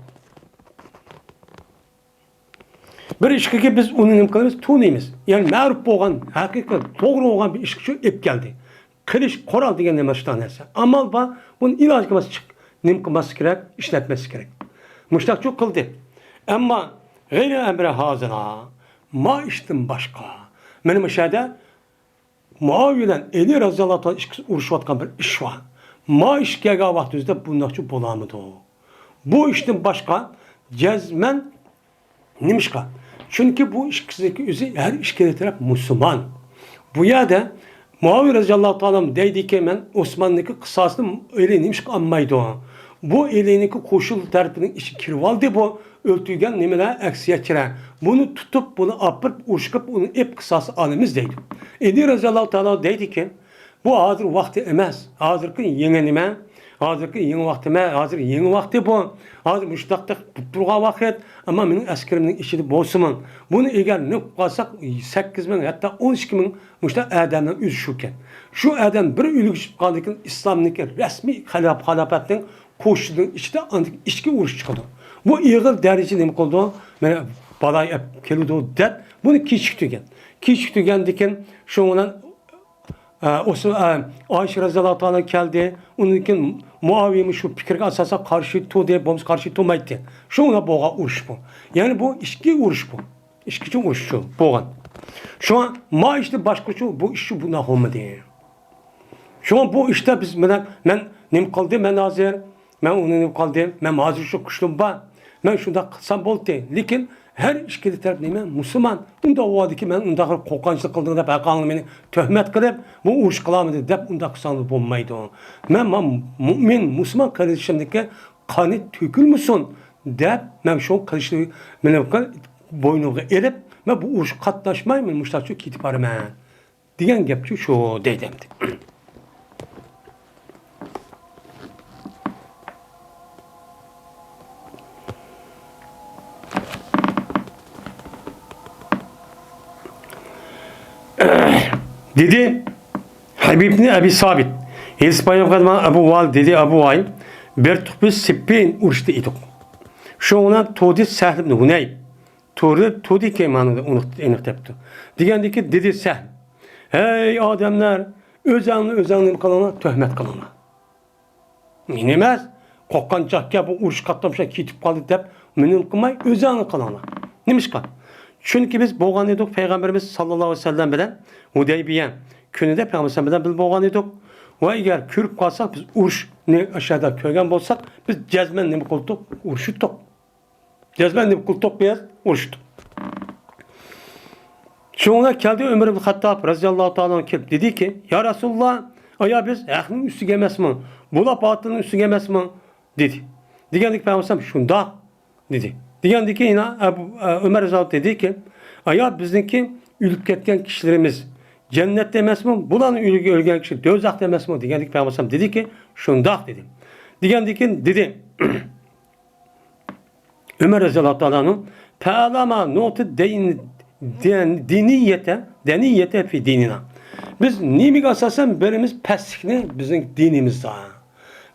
Bir işki ki biz onun imkanımız tunimiz. Yani mağrup boğan, hakikat doğru olan bir işki şu ep geldi. Kılıç koral diyen nemeştan etse. Amal ba bunun ilacı kılması çık. Nim kılması gerek, işletmesi gerek. Müştak çok kıldı. Ama gayri emre hazına ma iştim başka. Benim aşağıda Muaviye'den Eli Raziyallahu anh uğraşıvatkan bir iş var. Ma iş gelga vaktimizde bundan bulamadı o. Bu işten başka cezmen nimişka. Çünkü bu işkideki üzü her işkide taraf Müslüman. Bu yerde Muaviye Raziyallahu anh deydi ki ben Osmanlı'daki kısasını öyle nimişka anmaydı o. Bu elindeki koşul tarafının işi kirvaldı bu. Öltügen nemeler eksiyetçiler. Bunu tutup bunu apıp uçkıp onu ep kısası alımız deydi. Eli Raziyallahu anh deydi ki bu hazır vakti emez. Hazırki yeni nime. Hazırki yeni vaktime, hazır yeni vakti bu. Hazır müştakta tutturga vakit ama benim askerimin işi bolsumun. Bunu eğer ne kalsak 8 bin hatta 12 bin müştak adamdan üzüşürken. Şu adam bir ülük kaldıkken İslam'daki resmi halafetin koşulduğun işte antik içki uğraş çıkıyordu. Bu iğil derece demek oldu. Yani balay kelidu det. Bunu küçük tüken. Küçük tüken diken şu olan Ayşe Raziyallahu anh geldi. Onun için Muaviye'nin şu fikirge asasa karşı tu diye bomuz karşı tumaydı. Şu ona boğa uğraş bu. Yani bu işki uğraş bu. İşkici uğraş şu boğan. Şu an ma işte başka şu bu işi buna olmadı. Şu an bu işte biz ben nem kaldı ben hazır. Ben onu nem kaldı. Ben hazır şu kuşlum var. Ben şunda kısam boldu. Lakin her işkili taraf neyme Müslüman. Bunda o adı ki ben onda korkançlık kıldığında bakanlı beni töhmet kılıp bu uğraş kılamadı deyip onda kısanlık bulmaydı o. Ben mümin Müslüman kardeşimdeki kanı tökülmüşsün deyip ben şu kardeşliği boynuğu erip ben bu uğraş katlaşmayı ben müştaçı kitibarım ben. Diyen gepçi şu deydemdi. Dedi Habib ibn Abi Sabit. İspanya kadar Abu Val dedi Abu Val bir tuhbis sippin uğraştı idik. Şu ona Todis Sahl ibn Hunay Tudi ki manada aniq depti. Degandiki dedi sen. Hey adamlar, özəngni qılana, töhmət qılana. Meni emas, qoqqan caqqa bu uruş qatnaşan ketib qaldı deb, meni qılmay özəngni qılana. Nimişqa? Çünki biz bolğan edik Peyğəmbərimiz sallallahu əleyhi və səlləm bilan Hudaybiyə günüdə Peyğəmbər bilan biz bolğan edik. Və əgər körüb qalsaq biz urushni aşağıda ko'rgan bo'lsak, biz jazman nima qildik? Urushdik. Jazman nima qildik biz? Urushdik. Şuna keldi Ömer ibn Hattab radıyallahu ta'ala kelib dedi ki, ya Rasulullah, aya biz haqning ustiga emasmi? Bular batılning ustiga emasmi? dedi. Degandik Peyğəmbər şunda dedi. Degandik ki, yine Ömer radıyallahu dedi ki, aya bizniki ölüp ketgan kishilarimiz cennette emasmi? Bularni ölgen kişi dozaqda emasmi? Degandik Peyğəmbər dedi ki, şundaq dedi. Degandik ki, dedi Ömer radıyallahu ta'ala'nın ta'lama notu deniyete fi dinina. Biz nimig asasen birimiz peslikni bizim dinimizde.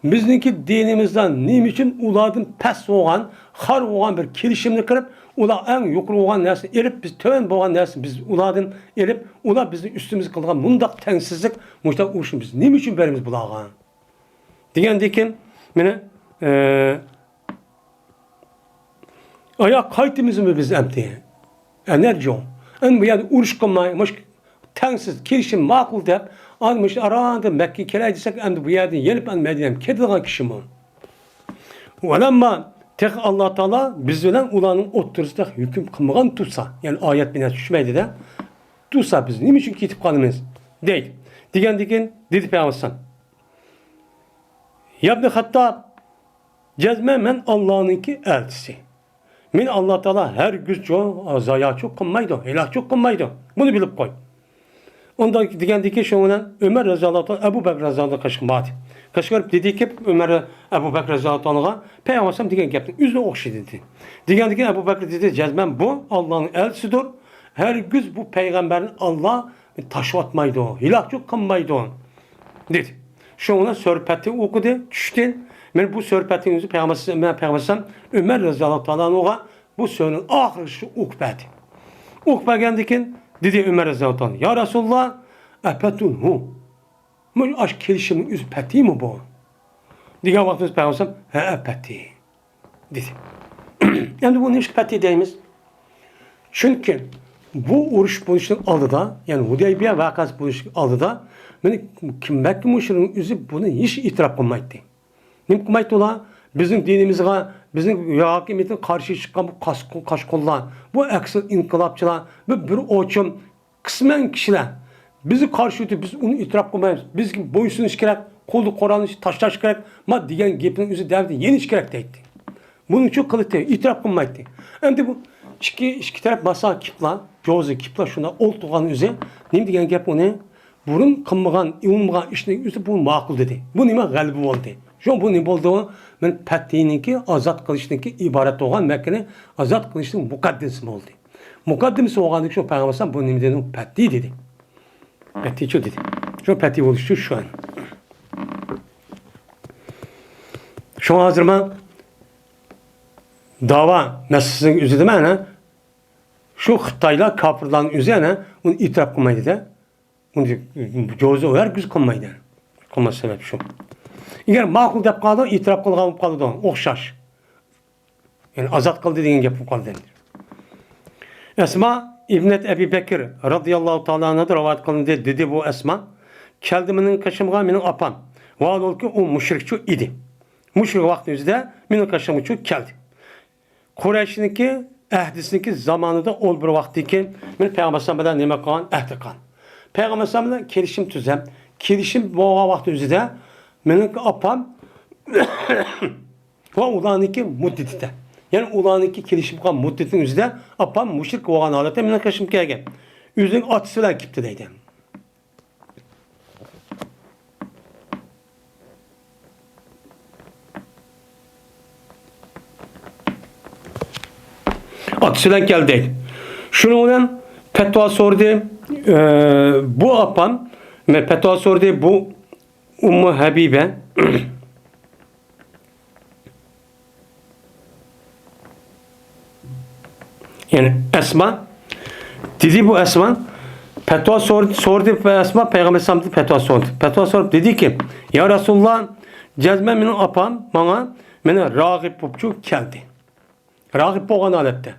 Bizdeki dinimizden nim için uladın pes olan, har olan bir kelişimini kırıp, ula en yukarı olan nersin erip, biz töven boğan nersin, biz uladın erip, ula bizim üstümüz kılgan mundak tensizlik, muştak uğuşun biz. Nim için birimiz bulağın? Diyen mene ayak kaytımızı mı biz emti? Enerji o. En bu yani uruş kılmaymış, tensiz, kelişim makul deyip, almış aranda Mekke keleydiysek, en bu yerden gelip en Medine'm kedilen kişi mi? Velemma tek Allah Teala bizden ulanın oturusunda hüküm kılmagan tutsa, yani ayet bine düşmeydi de, tutsa biz ne için kitip kalımız? Değil. Digen dedi Peygamber. Yabni hatta cezme men Allah'ınki elçisi. Men Allah Teala her güç zaya çok kılmaydı, ilah çok kılmaydı. Bunu bilip koy. Ondan digendeki şundan Ömer radıyallahu anh Ebu Bekir radıyallahu anh kaşıkmadı. Kaşıkırıp dedi ki Ömer Ebu Bekir radıyallahu anh'a Peygamber digen yaptı. Yüzüne okşu dedi. Digendeki Ebu Bekir dedi cezmen bu Allah'ın elçisidir. Her güç bu peygamberin Allah taşıvatmaydı o. İlah çok kılmaydı o. Dedi. Şundan sörpeti okudu, düştü. Ben bu sörpetin yüzü Peygamber Ömer radıyallahu anh'a bu sörün ahırışı ukbedi. Ukbegendikin dedi Ömer radıyallahu anh, ya Resulullah, epetun bu aşk kelişimin yüzü peti mi bu? Diğer vaktimiz Peygamber epeti dedi. Yani bu ne iş peti deyimiz? Çünkü bu uruş buluşun alıda, yani Hudaybiye vakası buluşun alıda, Mekke müşrinin yüzü bunu hiç itiraf kılmaydı. Ne kılmaydı ola? Bizim dinimizde, bizim hakimiyetin karşı çıkan bu kaşkollar, bu eksik inkılapçılar, bu bir oçum, kısmen kişiler, bizi karşı ötüp, biz onu itiraf kılmayız. Biz boyusunu işkerek, kolu Kur'an'ı taşlar işkerek, ma diyen gepinin yüzü devdi, yeni işkerek deydi. Bunun için kılıktı, itiraf kılmaydı. Hem de bu iki taraf masa kipla, cozu kipla şuna oltuğanın yüzü, ne diyen gep o ne? Burun kılmağın, ummagan işinin yüzü bu makul dedi. Bu nime galibi oldu. Şu bu ne oldu? Ben pettiğinki azat kılıştaki ibaret olan Mekke'nin azat kılıştığının mukaddimesi oldu. Mukaddimesi olanlık şu Peygamber bu ne dedi? Petti dedi. Petti şu dedi. Şu petti oluştu şu an. Şu hazırma dava meselesinin üzerine şu Xitaylar kafirlerin üzerine onu itiraf kılmaydı da onu cöze oyar güz kılmaydı. Kılma sebep şu. Eğer makul dep kaldı, itiraf kılgan kaldı da okşaş. Yani azat kıldı deyen gep kaldı. Esma İbnet Ebi Bekir radıyallahu ta'ala anh'a rivayet kılındı dedi bu Esma. Keldi menin kaşımga menin apam. Vaad ol ki o müşrikçi idi. Müşrik vaktimizde menin kaşımga keldi. Kureyş'inki ehdisinki zamanında ol bir vakti ki men Peygamber bilen neme kılgan ehdi kılgan. Peygamber bilen kelişim tüzem. Kelişim bu vaktimizde menin apam ve ulaniki muddetide. Yani ulaniki kelişim kılgan muddetin üzerinde apam müşrik olan halde menin kaşım kelgen. Üzerine atısıyla kiptideydi. Atısıyla geldi. Şunu olan petva sordu. Bu apam petva sordu bu Ummu Habibe Yani Esma dedi bu Esma Petva sordu ve Esma Peygamber Sam'dı Petva sordu. Petva sorup dedi ki ya Resulullah cezme benim apam bana rağip popçu geldi. Rağip boğan alette.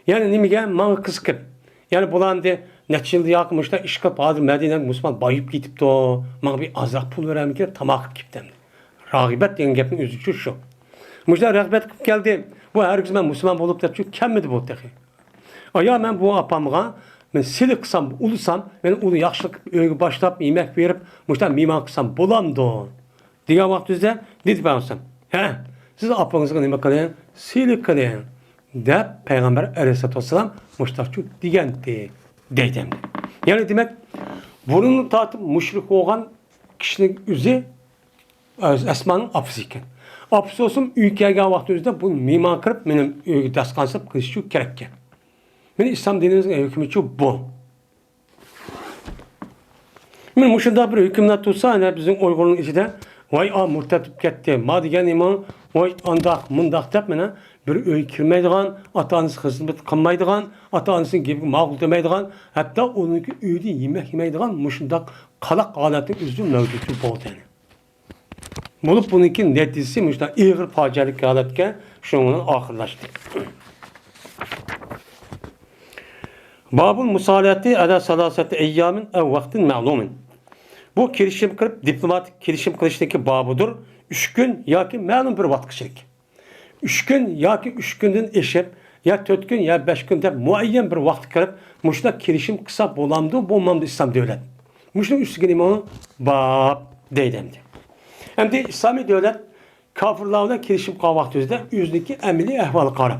Yani nimige bana kıskıp. Yani bulan de neçe yıl yakmışlar iş kılıp adı Medine'den Müslüman bayıp gidip de o bana bir azrak pul veren bir kere tamak gittim. Rağibet diyen gepin üzücü şu. Müjde rağbet geldi. Bu herkes ben Müslüman olup da çünkü kemmedi bu tehi. Aya ben bu apamga ben silik kısam ulusam ben onu yaxşılık öğü başlap yemek verip müjde miman kısam bulam da. Diğer vaktizde dedi ben olsam. He siz apanızı ne bakın silik kılın. De Peygamber Aleyhisselatü Vesselam müştakçı diyendi deydim. Yani demek bunun tatım müşrik olan kişinin üzü Esma'nın apısı iken. Apısı olsun ülkeye vakti üzerinde bunu mimar kırıp benim deskansıp kılıççı gerekken. Benim İslam dinimizin hükümeti bu. Ben müşrikda bir hükümler tutsa hani bizim uygunun içinde vay murtatip gitti. Ma diyen iman vay andak mundak tep mene bir öy kirmeydiğen, ata-anası hizmet kılmaydiğen, ata-anasının gibi mağul demeydiğen, hatta onunki öyle yemek yemeydiğen müşindak kalak aletin üzü mevcutu boldu yani. Bulup bununki neticesi müşindak ağır facialik aletke şunun ahırlaştı. Babul musalati ala salasati eyyamin ev vaktin ma'lumin. Bu kirişim kırıp diplomatik kirişim kılıçtaki babudur. 3 gün ya ki ma'lum bir vakit kişilik. 3 gün ya ki 3 günden eşip ya 4 gün ya 5 günde muayyen bir vakit kırıp müştak kirişim kısa bolamdı bulmamdı İslam devlet. Müştak üstü imanı bab deydemdi. Hem de İslami devlet kafirlarla kirişim kal vakti üzerinde yüzdeki emili ehvalı karab.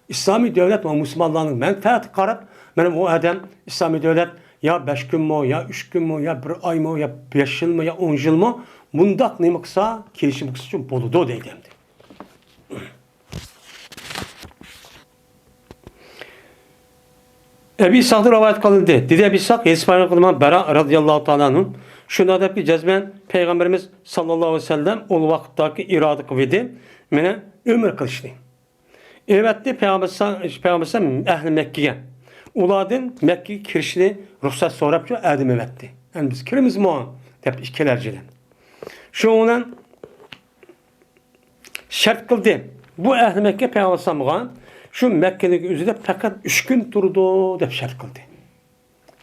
İslami devlet ve Müslümanların menfaati karab. Benim o adam İslami devlet ya 5 gün mü ya 3 gün mü ya 1 ay mı ya 5 yıl mı ya 10 yıl mı bundak ne kısa kirişim kısa için boludu deydemdi. Ebi İshak'da rivayet kılındı. Dedi Ebi İshak, İsmail kılıman Bera radıyallahu ta'ala'nın şunda da bir cezmen Peygamberimiz sallallahu aleyhi ve sellem o vakittaki iradı kıvidi mene ömür kılıştı. Evet de Peygamberimiz ehli Mekke'ye uladın Mekke kirişini ruhsat sorap şu edim evetti. Yani biz kirimiz mi o? Hep işkelerciden. Şu onun şart kıldı. Bu ehli Mekke Peygamberimiz şu Mekke'deki üzerinde fakat 3 gün durdu dep şart kıldı.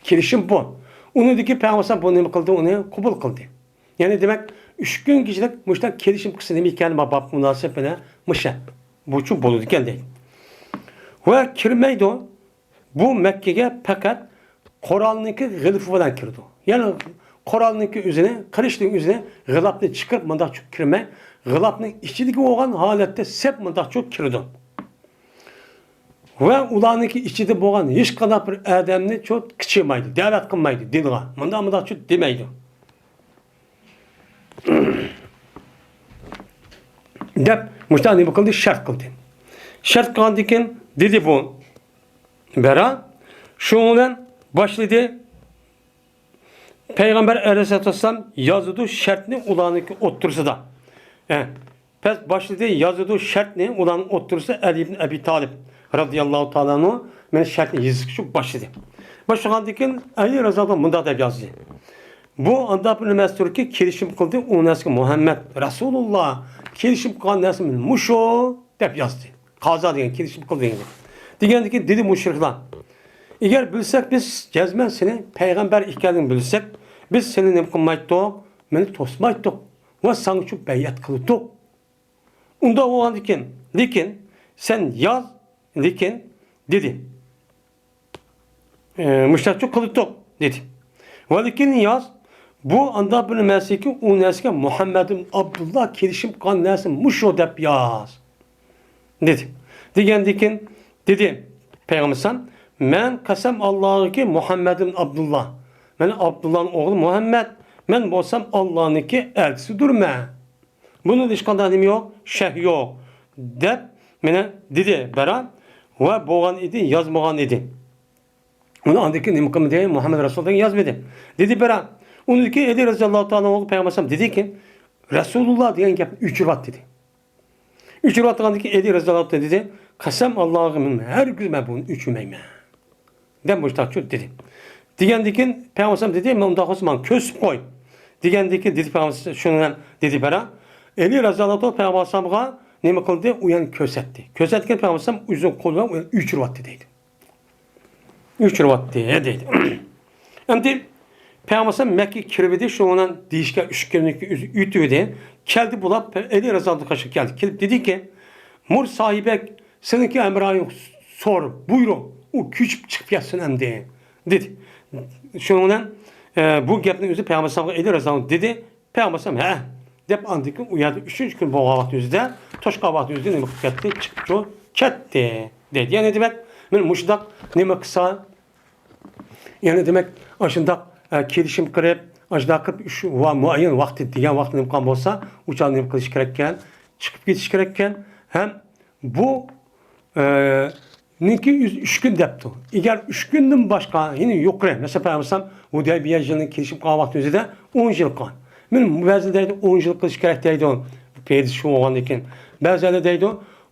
Kirişim bu. Onu dedi ki Peygamber bunu ne kıldı? Onu kabul kıldı. Yani demek 3 gün kişilik müştak kirişim kısa demek ki bab münasebene müşak. Bu için bolu geldi. Ve kirmeydi o. Bu Mekke'ye fakat Kur'an'daki gılfı falan kirdi. Yani Kur'an'daki üzerine, karıştığın üzerine gılapını çıkıp mandak çok kirme. Gılapının içindeki olan halette sep mandak çok kirdi. Ve ulanıki içinde boğan hiç kadar bir adamını çok kıçırmaydı, devlet kılmaydı, dinle. Manda çok demeydi. Dep, müştahane bu kıldı, şart kıldı. Şart kıldıkken dedi bu Bera, şu olan başladı Peygamber Aleyhisselatü Vesselam yazıdı şartını ulanıki otursa da. Pes başladı yazıdı şartını ulan otursa Ali ibn Abi Talib radıyallahu ta'ala'nı men şartını yazık şu başladı. Başladıkken Ali Rıza'dan mında da yazdı. Bu anda bir mestur ki kirişim kıldı unaski Muhammed Resulullah kirişim kılan nesmin muşo dep yazdı. Kaza diyen kirişim kıldı diyen. Diyendi ki dedi müşrikler. Eğer bilsek biz cezmen seni peygamber ihkârını bilsek biz seni ne kılmaydık, beni tosmaydık ve sana çok beyat kıldık. Onda o an lekin sen yaz lekin dedi. Müştakçı kıldık dedi. Ve lekin yaz bu anda bir mesleki o neske Muhammed'in Abdullah kirişim kan nesim muşo dep yaz dedi. Diyendi dedi Peygamber sen men kasem Allah'ı ki Muhammed'in Abdullah. Ben Abdullah'ın oğlu Muhammed. Ben bolsam Allah'ın ki elçisidir me. Bunun işkanda nemi yok, şeyh yok. Dep mene dedi Bera ve boğan idi, yazmağan idi. Onu andaki nimkım diye Muhammed Resulullah'ın yazmadı. Dedi Bera. Onu dedi ki Edi Resulullah Teala oğlu Peygamber dedi ki Resulullah diyen gep 3 vat dedi. Üçüvatqandaki Eli Rızalab dedi. Qasam Allah'ımın her gün ben bunu üçümeyme. Den boştakçı dedi. Digendikin Peygamber dedi men unda Osman kösüp koy. Digendikin dedi Peygamber şunu dedi bana. Eli Rızalab Peygamber'e nima qildi? Uyan kösetdi. Kösetgan Peygamber uzun qo'lga uchirvatdi deydi. Uchirvatdi deydi. Endi Peygamber Mekke kiribidi şundan deyişke üçgenlik ütüydü. Keldi bulap Eli Rızalab kaşı geldi. Kelip dedi ki Mur sahibek seninki emrayı sor buyurun. O küçük çıkıp yatsın emdi. Dedi. Şundan bu gapning o'zi Peygamber Eli Rızalab dedi. Peygamber he dep andıkın uyadı. Üçüncü gün boğa vakti yüzde toşka vakti yüzde nima ketdi çıkıp ketdi dedi. Yani demek men muşdak nima kısa yani demek aşındak kelişim qilib aşındak qilib shu muayyan vaqt degan vaqt nimqon bo'lsa uçan nim qilish kerak ekan chiqib ketish kerak ekan ham bu neki 3 gün depti. Eğer 3 günden başka yine yukarı mesela Peygamber Hudaybiye yılının kelişim qilgan vaqt o'zida 10 yil qolgan. Men ba'zi deydi 10 yil qilish kerak deydi. Peydi shu bo'lgan ekan. Ba'zilar deydi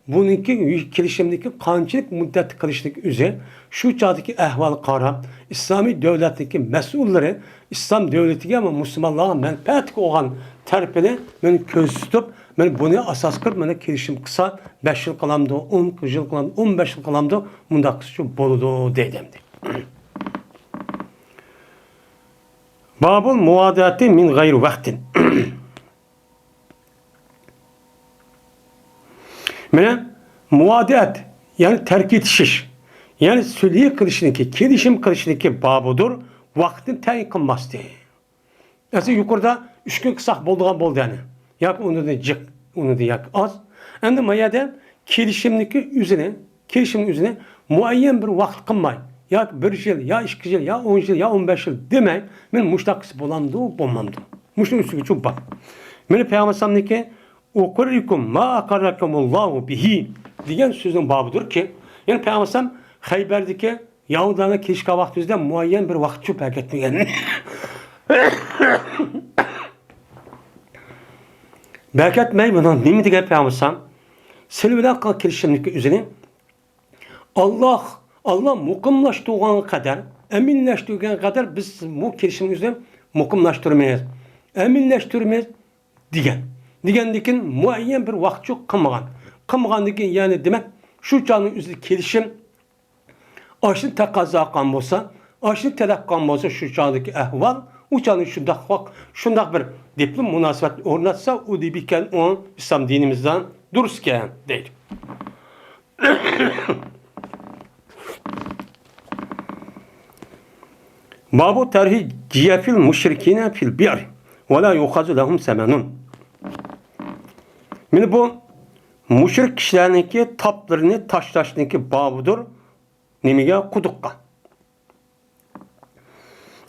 buniki kelishimdagi qanchalik muddat qilishlik o'zi shu chog'dagi ahvol qarab islomiy davlatdagi mas'ullari islom davlatiga va musulmonlarga manfaat olgan tarafini men ko'z tutib men buni asos qilib mana kelishim qilsa 5 yil qilamdi 10 yil qilamdi 15 yil qilamdi bunda qilsa bo'ladi deydi. Babul muadati min gayri vaqtin. Mene muadat yani terk etişiş. Yani sülhiye kılışındaki, kelişim kılışındaki babudur. Vaktin tayin kılmazdı. Yani yukarıda 3 gün kısak boldu yani. Yak onu da cık, onu da yak az. Endi mayada kelişimdeki üzerine muayyen bir vakt kılmay. Ya 1 yıl, ya 2 yıl, ya 10 yıl, ya 15 yıl demey. Men muştakısı bolamdı, bolmamdı. Muştakısı üstüge çok bak. Mene Peygamber'deki "Ukurrikum ma akarrakumullahu bihi" diyen sözün babıdır ki yani Peygamber Hayber'deki Yahudilerine keşka vaktizde muayyen bir vakit çok etmeyen. Belki etmeyi bunun neymi diye Peygamber Silviden kal kelişimlik üzerine Allah mukumlaştırgan kadar eminleştirgen kadar biz bu kelişimin üzerine mukumlaştırmayız. Eminleştirmeyiz diyen. Digendikin muayyen bir vakt çok kılmagan. Kılmagandikin yani demek şu canın üzerinde kelişim aşın takaza kan olsa, aşın telakkan olsa şu candaki ahval, o canın şundak bir diplom münasebet ornatsa o dibiken o İslam dinimizden dururken değil. Babu terhi ciyafil müşrikine fil bi'r ve la yuhazu lehum semenun. Şimdi bu müşrik kişilerinki taplarını taşlaştığındaki babudur. Nemige kudukka.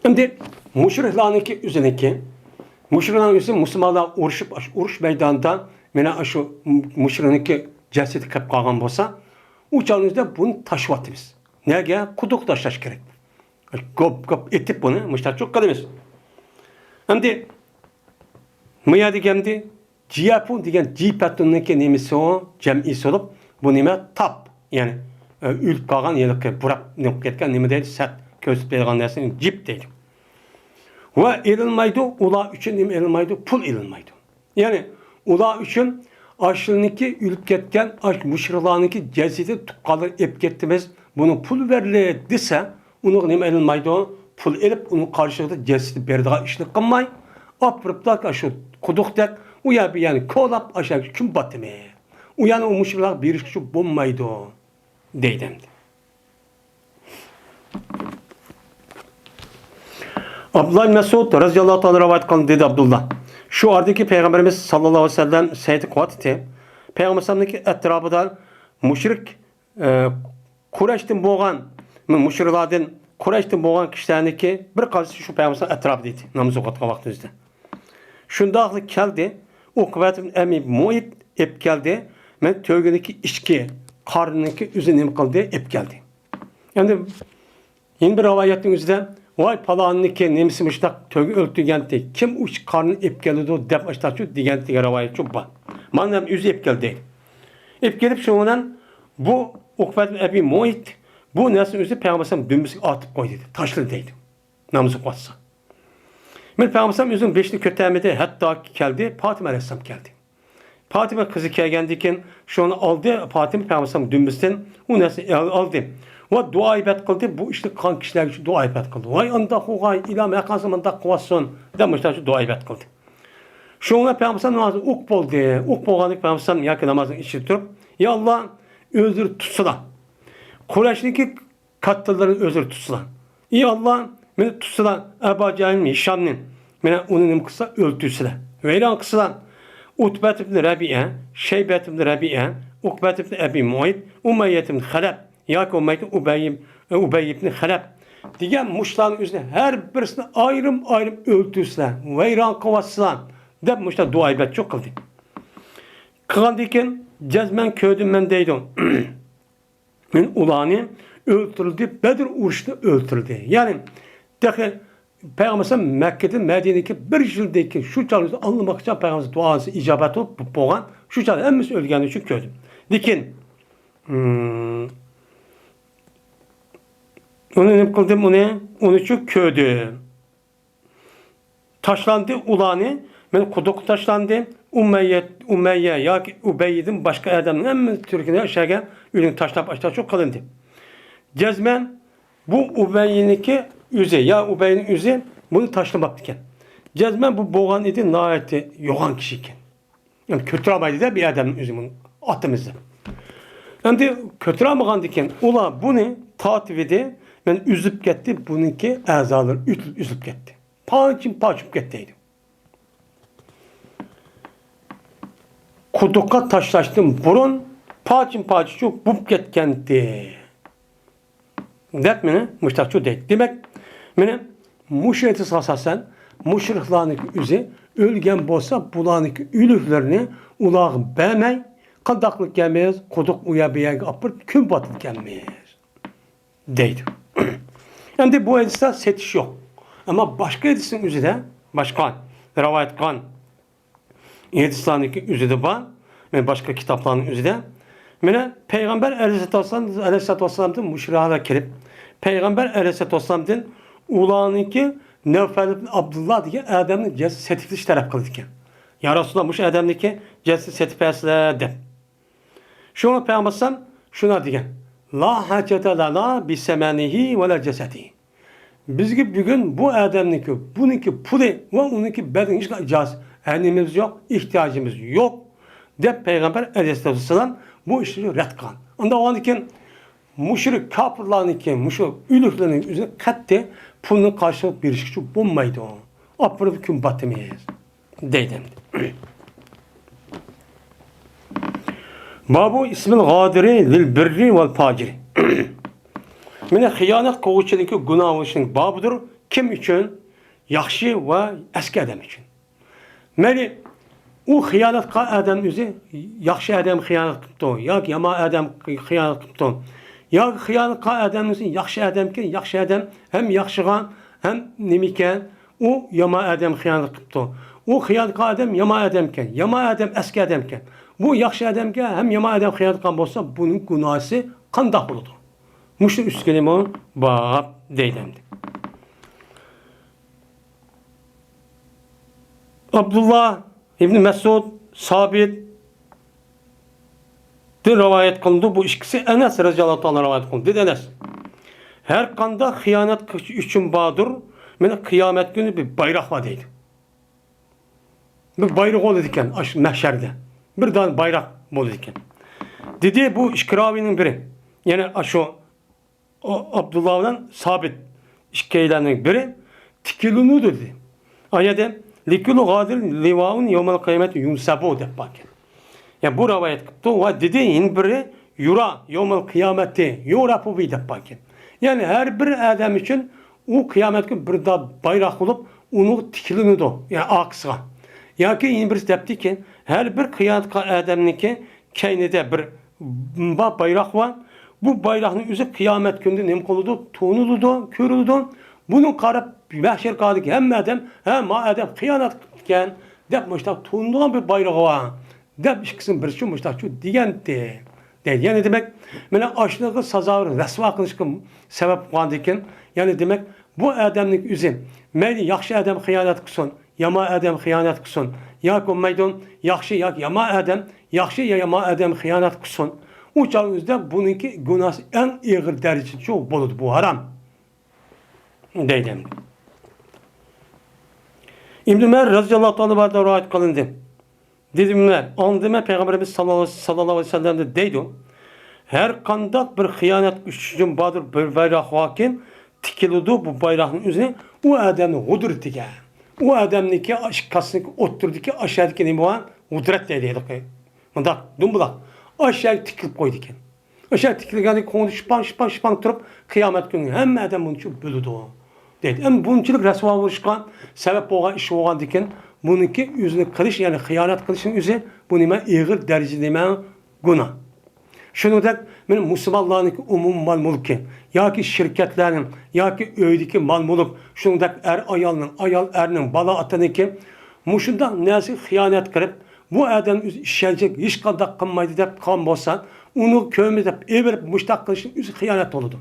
Şimdi müşriklerinki üzerindeki müşriklerin üzerinde Müslümanlar uğruş meydanında mena şu müşriklerinki cesedi kap kalgan olsa uçağınızda bunu taşıvatı biz. Neye? Kuduk taşlaş gerek. Gop etip bunu müşter çok kalemiz. Şimdi mıya digemdi Ciyapu diyen cipatun'daki nemisi o cem'isi olup bu neme tap yani ülp kalgan yelik burak nep ketken neme değil sert köz peygan dersin cip değil. Ve ilinmaydı ula üçün neme ilinmaydı pul ilinmaydı. Yani ula üçün aşılınki ülp ketken aş müşrilanınki cezidi tukkalı ep kettimiz bunu pul verili dese onu neme ilinmaydı pul elip onun karşılığı cezidi berdağa işlik kılmay aprıptak aşı kuduktak uya bir yani kolap aşağı kim batımı. Uyan o müşrikler bir şu bombaydı deydimdi. Abdullah Mesud radıyallahu anh rivayet kıldı dedi Abdullah. Şu ardaki Peygamberimiz sallallahu aleyhi ve sellem seydi kuvveti Peygamberimiz'deki etrafıdan müşrik Kureyş'ten boğan müşriklerden Kureyş'ten boğan kişilerdeki bir kalesi şu Peygamberimiz'in etrafındaydı. Namaz okutma vaktimizde. Şundaqlı geldi. O kuvvetin emi muhit ep geldi. Men tövgedeki içki karnındaki üzerine kaldı ep geldi. Yani yeni bir ravayetin üzerinde vay palanındaki nemisi müştak tövge öldü geldi. Kim uç karnı ep geldi o dep açtı şu digenti rivayet çok var. Manam yüz ep geldi. İp gelip şundan bu Ukbet Ebi Muayit bu nasıl özü Peygamber dümdüz atıp koydu. Taşlı deydi. Namazı kılsa. Men Peygamber özün beşli kötəmedi hatta geldi. Fatıma Aleyhisselam geldi. Fatıma kızı kelgendiken şunu aldı. Fatıma Peygamber dümdüzden o nasıl aldı. Ve dua ibet kıldı. Bu işte kan kişiler için dua ibet kıldı. Vay anda huay ila mekanzımında kuvasın demişler ki dua ibet kıldı. Şuna Peygamber namazı ukboldu. Ukbolganlık Peygamber yakın namazın içi durup ya Allah özür tutsular. Kureyş'teki katlarların özür tutsular. Ya Allah beni tutsular. Ebu Cehil'in, Hişam'ın beni onun kısa öldürsüler. Veylan kısalar. Utbet ibn Rabi'e, Şeybet ibn Rabi'e, Ukbet ibn Ebi Muayit, Umayyet ibn Halep, Yak Umayyet Ubey ibn Halep. Diğer muşların üzerine her birisini ayrım öldürsüler. Veyran kıvasılar. Dep muşlar dua ibet çok kıldı. Kılandıyken cezmen köydüm ben deydim. Men ulanı öldürüldü. Bedir uğruşta öldürüldü. Yani Peygamber Mekke'de Medine'deki bir yıldaki şu çalışı anlamak için Peygamber duası icabet olup boğan şu çalışı emmesi ölgen için köydüm. Dikin onu ne kıldım onu için köydü. Taşlandı ulanı men kuduk taşlandı. Umeyye ya Ubeyyid'in başka adamın emmesi Türkiye'de aşağıya ürün taşlap aşağı çok kalındı. Cezmen bu Ubey'inki üze ya Ubey'in üze bunu taşlamak diken. Cezmen bu boğan idi nahayeti yoğan kişiyken. Yani kötü ramaydı da bir adamın üzü bunu atımızda. Hem de kötü ramagan diken ula bunu tatividi ben üzüp gitti bununki azaları üzüp gitti. Paçıp gittiydi. Kudukka taşlaştım burun paçın çok bup getkendi. Dep mene müştakçu değil. Demek mene müşreti sasasen müşriklarınki üze ölgen bolsa bulanıki ülüklerini ulağı bəmey kandaklık gelmez kuduk uyabiyen apır küm batıp gelmez. Deydi. Yani bu hadiste setiş yok. Ama başka hadisin üzerinde başka rivayet kan hadislerindeki üzerinde var. Yani başka kitapların üzerinde. Mene Peygamber Aleyhisselatü Vesselam'ın müşrihara kelip Peygamber Aleyhisselatü Vesselam'ın ulanınki Nevfel ibn Abdullah diye adamın cesi setifliş taraf kıldı ki. Ya Resulallah muş adamdaki cesi setifesle de. Şuna Peygamber Aleyhisselam şuna diyen. La hacete lana bi semenihi ve la cesedihi. Biz gibi bugün bu adamdaki bununki pulu ve onunki bedeni hiç icaz. Elimiz yok, ihtiyacımız yok. De Peygamber Aleyhisselam bu işleri red kılan. Onda o anken müşrik kafirlerin ki müşrik ülüklerin üzerine kattı pulun karşılık bir şey bulmaydı o. Apırı bir gün batmayız. Deydim. Babu ismil gadiri lil birri vel faciri. Mene hıyanet koğuşçudaki günah için babudur. Kim için? Yaxşı ve eski adam için. Meli o hıyanet adam üzü yaxşı adam hıyanet kıptı. Ya yama adam hıyanet kıptı. Ya hıyanet adam üzü yaxşı adam ki yaxşı adam hem yaxşıgan hem nemiken o yama adam hıyanet kıptı. O hıyanet adam yama adamken, yama adam eski adamken. Bu yaxşı adamken hem yama adam hıyanet kan olsa bunun günahı kandak olur. Müşrik üst kelime bab deylendi. Abdullah İbn Mesud Sabit de rivayet kılındı. Bu ikisi Enes radıyallahu anh rivayet kılındı. Dedi Enes. Her kanda hıyanet için badur. Mene kıyamet günü bir bayrak var deydi. Bir bayrak oldu diken mahşerde. Bir tane bayrak oldu diken. Dedi bu işkiravinin biri. Yani şu Abdullah'dan Sabit işkeylerinin biri tikilunu dedi. Ayette likulu gadir livaun yevmel kıyameti yunsabu de bakın. Yani bu rivayet kıptı ve dediğin biri yura yevmel kıyameti yurapu bi de bakın. Yani her bir adam için o kıyamet günü bir daha bayrak olup onu tikilini do. Yani aksa. Yani ki yine birisi depti ki her bir kıyamet adamın ki kendine bir bayrak var. Bu bayrağın üzeri kıyamet günü nem koludu, tonuludu, körüldü. Bunun karıp mahşer kaldı ki hem adam hem adam kıyamet iken depmişler tonlulan bir bayrağı var. deb ikkisini bir şu muştaq şu degandi. Deydi. Yani demek mana açlığı sazavr rasvo qilishga sabab bo'lgan ekan. Yani demek bu adamning o'zi mayli yaxshi adam xiyonat qilsin, yomon adam xiyonat qilsin, yoki bo'lmaydi yaxshi yoki yomon adam, yaxshi yo yomon adam xiyonat qilsin. O çağımızda bununki günahı en ağır derecede çok bo'ladi, bu haram. Deydim. İbn Ömer radıyallahu anh'dan rivayet kılındı. Dedi Ömer, andime Peygamberimiz sallallahu aleyhi ve sellem de deydi. Her kandak bir hıyanet üçün badır bir bayrak hakim tikildi bu bayrağın üzerine o adamın hudretiga. O adamniki aşkasını oturdu ki aşağıdaki ne bu an? Hudret deydi. Bundak dumbulak. Aşağı tikilip koydu ekan. Aşağı tikilganda ko'ngli şıpan turib qiyomat kuni hamma odam buni bo'ladi deydi. Ama bunchilik rasvo bo'lishga sabab bo'lgan ish bo'lgan ekan. Buniki o'zini qilish, ya'ni xiyonat qilishning o'zi bu nima og'ir darajada nima gunoh. Shuningdek, men musulmonlarning umumiy mol mulki yoki shirkatlarning yoki uydagi mol mulk, shuningdek ayol erning, bola otaniki mushundoq narsa xiyonat qilib bu adam işleyecek, hiç kadar kılmaydı deyip kan bolsa, onu köyümüz deyip everip muştak kılışın üzü hıyanet oludu.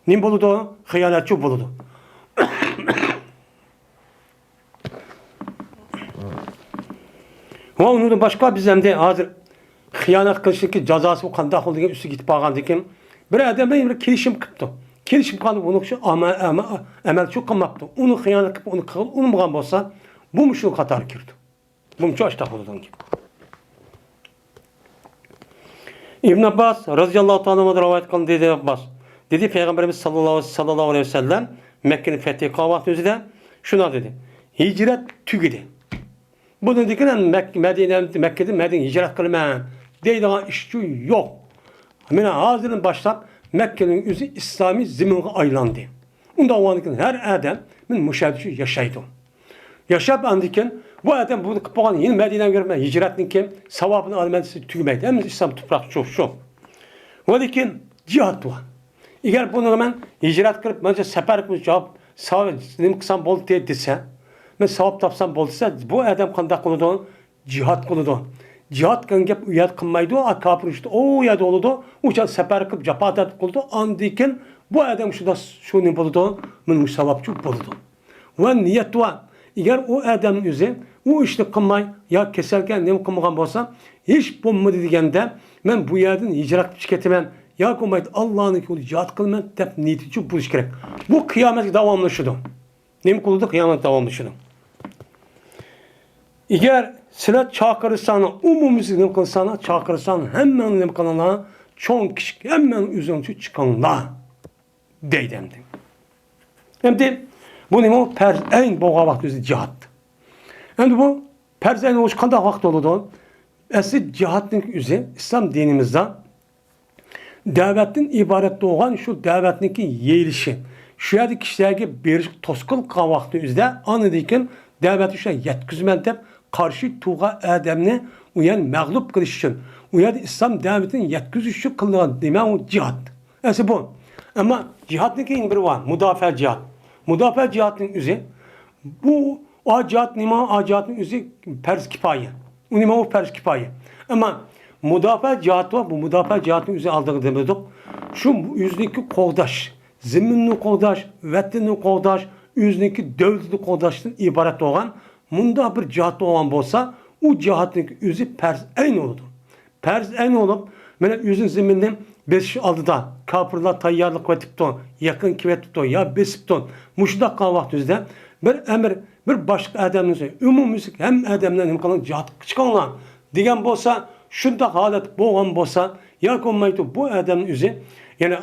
Ne boludu o? Hıyanetçi boludu. Ve onun da başka bir zemde hazır hıyanet kılışındaki cezası bu kandak olduğu gibi üstü gitip bağlandı ki bir adam bir kelişim kıptı. Kelişim kanı bunu şu amel çok kılmaktı. Onu hıyanet kıp, onu kıl, onu muğan bolsa bu muşluğu katar girdi. Bu çok açtak olduğundan gibi. İbn Abbas radıyallahu anh'dan rivayet kılın dedi Abbas. Dedi Peygamberimiz sallallahu aleyhi ve sellem Mekke'nin fethi kavvat özüde şuna dedi. Hicret tügedi. Bunu dikilen Mekke'de Medine hicret kılma. Deydiğin işçi yok. Mina hazırın başlap Mekke'nin özü İslami zimine aylandı. Onda o anlıkın her adam min müşahedeci yaşaydı. Yaşap andiken bu adam bunu kıpağın yeni Medine'den görme hicretinin kim savabını alması tüymeydi. Hem İslam toprak çok. O dikin cihat var. Eğer bunu hemen hicret kılıp bence sefer kılıp cevap savabını kısam bol diye dese, ben savab tapsam bol dese bu adam kandak kılıdı, cihat kılıdı. Cihat kılıp uyat kılmaydı, o kapır işte o uyat oldu, uçan sefer kılıp cepat kıldı. Andiken bu adam şunu buldu, ben musavabçı buldu. Ve niyet var. Eğer o adamın yüzü o işini kılmay ya keserken ne kılmagan bolsa hiç bulmadı degende ben bu yerden hicret çıkartmam ya kılmaydı Allah'ın yolu cihat kılmam dep niyeti buluş gerek. Bu kıyamet devamlaşıdı. Ne kıldı kıyamet devamlaşıdı. Eğer silah çakırırsan umumisi ne kılsan çakırırsan hemen ne kılana çok kişi hemen üzerine çıkanlar deydemdi. Hem de bu nima perzeyn boğa vakti özü cihat. Endi bu perzeyn oluş qanday vaqt oldu? Asli cihatning özü İslam dinimizde davettin ibaret olgan şu davetniki yeyilişi. Şu yerdeki kişilerge beriş toskul qan vaqti özüde anıdikin daveti şu yetkizmen deb karşı tuğa adamni uyan mağlup qilish uchun u yerda İslam davetini yetkizish uchun qilingan nima u cihat. Asli bu. Ama cihatniki bir var, mudofaa cihat. Mudafaa cihatının üzü bu cihat nima cihatının üzü perz kifaye. O nima o perz kifaye. Ama mudafaa cihat var. Bu mudafaa cihatının üzü aldığı demedik. Şu yüzdeki qoğdaş, ziminni qoğdaş, vatanni qoğdaş, yüzdeki devletni qoğdaşdan ibaret olan munda bir cihat olan bolsa o cihatın üzü perz en oldu. Perz en olup mana yüzün ziminden 5 aldıda kapırlar tayyarlık vetip ton, yakın kivetip ton, ya besip ton. Muşdak kal vaxtüzde bir emir, bir başka adamın umumisi hem adamdan hem kalan cihat çıkanlar degen bolsa, şunda halet boğan bolsa, ya konmaydı bu adamın üzü, yani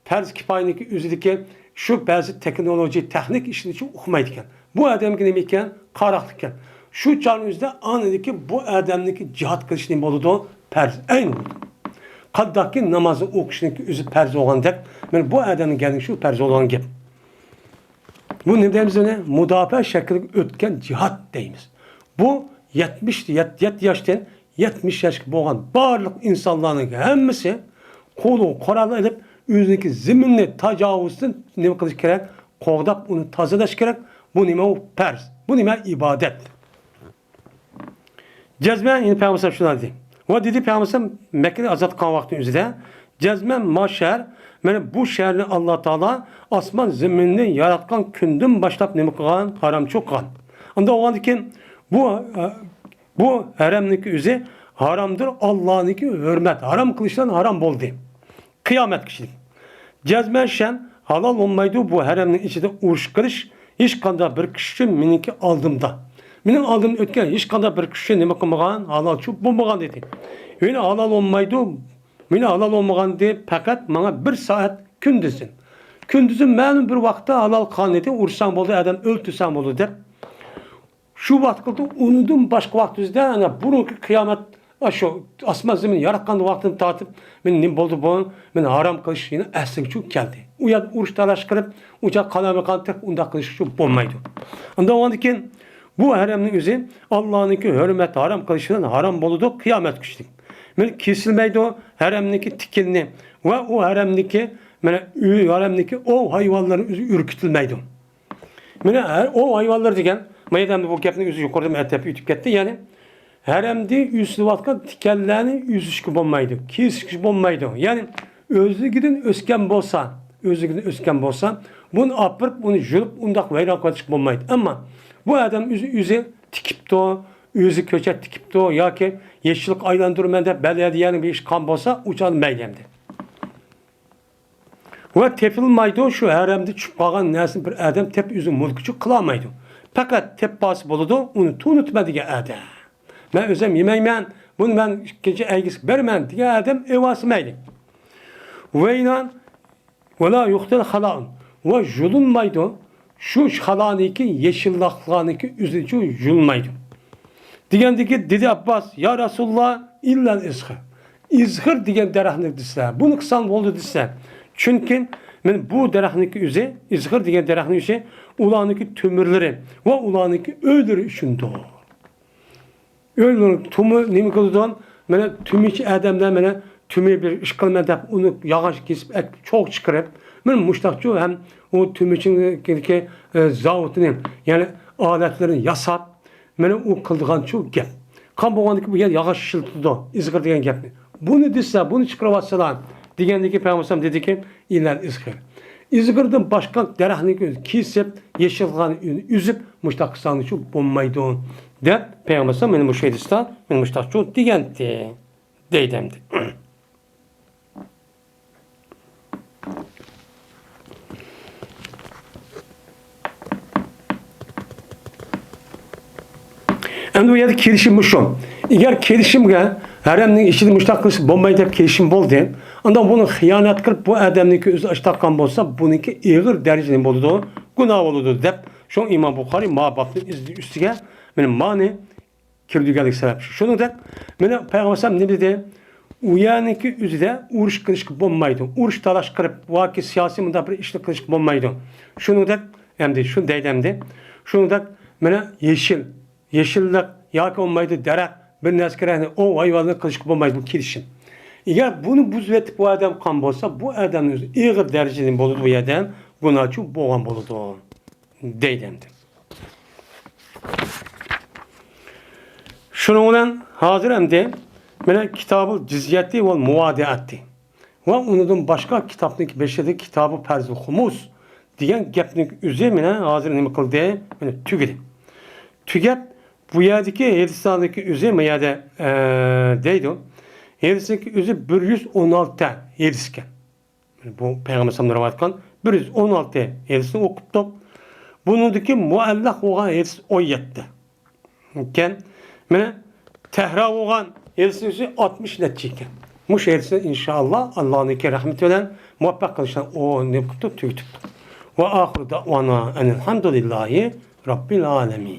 perz kifayındaki üzüdeki şu bazı teknoloji, teknik işini için okumaydıken, bu adam ki demeyken, karaklıkken, şu çağın üzde anıdaki bu adamdaki cihat kılışını boludu, perz en oldu. Kaddaki namazı okuşundaki üzü perz olan dek, yani bu adamın geldiği şu perz olan gibi. Bu ne deyimiz ne? Mudafaa şekli ötken cihat deyimiz. Bu 70 yaştan 70 yaş boğan barlık insanların hemmisi kolu koral edip üzerindeki ziminli tacavuzdan ne kılış gerek? Qoğdap onu tazelaş gerek. Bu nime o perz. Bu nime ibadet. Cezmen yine Peygamber şuna dedi. Ve dedi Peygamber Mekke'de azat kan vakti üzere cezmen maşer yani bu şehrini Allah Teala asman zeminini yaratkan kündün başlap ne kılgan haram çok kan. Anda o ki bu haremdeki üzere haramdır Allah'ınki hürmet. Haram kılıştan haram boldu. Kıyamet kişilik. Cezmen şen halal olmaydı bu haremin içinde uğuş kılış hiç kadar bir kişi miniki aldığımda. Benim aldığım ötken hiç kadar bir kişi ne bakımdan halal çok bulmagan dedi. Öyle halal olmaydı. Mine halal olmagan dedi. Fakat bana bir saat kündüzün. Kündüzün məlum bir vaxtda halal kan dedi. Ursan oldu, adam öldürsen oldu der. Şu vaxtda unudum başka vaxtımızda yani bununki kıyamet şu asma zemin yaratkan vaxtını tatip men ne boldu bu? Men haram kılış yine əslik çok geldi. Uyad uruş talaş kılıp uca kalame kantır unda kılış çok olmaydı. Anda o andikin bu haremnin üzü Allah'ınki hürmet haram kılışından haram boludu kıyamet kıştık. Men kesilmeydi o haremdeki tikilini ve o haremdeki haremdeki o hayvanların üzü ürkütülmeydi. Men o hayvanlar degen maydamda bu gapning üzü yukarıda mertebe ütüp ketdi yani haremde üstü vatkan tikellerini üzüşkü olmaydı. Kesişkü olmaydı. Yani özlügüden ösken bolsa bunu apırıp bunu julup undak vayran katışık olmaydı. Ama bu adam üzü tikip de özü köçet tikip de ya ki yeşillik aylandırmada belediyenin bir iş kan bolsa uçan meydemdi. Ve tepilmaydı şu haremde çıkmagan nesin bir adam tep üzü mulkuçu kılamaydı. Fakat tep bası boludu onu tunutmadı ki adam. Ben özüm yemeymen, bunu ben gece eğgisi vermem diye adam evasmaydı. Ve inan, ve la yuhtel halağın. Ve julunmaydı, şu halağıniki yeşillaklarıniki üzücü julunmaydı. Digendi ki dedi Abbas, ya Resulullah illel izhir. İzhir diyen derahını dise, bunu kısan oldu dise. Çünkü bu derahıniki üzü, izhir diyen derahını üzü, ulanıki tümürleri ve ulanıki öldürü için doğru. Öyle tümü ne mi kıldıdan? Mene tümü içi adamlar mene tümü bir iş kılmadan onu yağış kesip çok çıkarıp men muştakçı hem o tümü içindeki zavutunu yani aletlerini yasap mene o kıldıgan çok gap. Kan boğandaki bu yer yağış şıltıdı izgir diyen gap. Bunu dese bunu çıkarıvatsalar digendeki Peygamber dedi ki iler izgir. İzgirden başka derahını kesip yeşilganı üzüp muştaksanı çok bombaydı onu. De Peygamber benim bu şeydista benim müştakçı diyendi. Deydemdi. Hem de bu yerde kelişim şu. Eğer kelişimge haremnin işini müştakçı bombayı dep kelişim boldu. Ondan bunu hıyanet kılıp bu adamniki özü açtakkan bolsa bununki ağır derecede boldu. Günah oldu dep. Şu İmam Bukhari mabaptın üstüge benim mani kirdigelik sebep. Şunu da mene Peygamber ne dedi? Uyaniki üzde uruş kılışkı bombaydı. Uruş talaş kırıp vaki siyasi mında bir işli kılışkı bombaydı. Şunu da hem de şu deydemdi. Şunu da mene yeşillik yaki olmaydı derek bir neskereni o hayvanlık kılışkı bombaydı bu kirişin. Eğer bunu buzvetip bu adam kan bolsa bu adamın ağır dereceden boludu bu yerden günahçı boğan boludu. Deydemdi. Şunun hazır hem de mene kitabı cizyeti ve muvadiati. Ve unudum başka kitaptaki beşede kitabı Perzul Humus diyen gepnik üzerine hazır ne kıldı mene tügedi. Tügep bu yerdeki Hristiyanlık üzerine ya da deydi. Hristiyanlık üzeri 116 Hristiyan. Bu Peygamber sallallahu aleyhi ve sellem 116 Hristiyan okuttu. Bunundaki muallak olan Hristiyan 17. Ken mene tehra olan Hristiyan 60 netçiyken. Bu Hristiyan inşallah Allah'ın ki rahmet eden muvaffak kılışan o ne kuttu tüytüp. Ve ahiru da'vana enelhamdülillahi Rabbil alemin.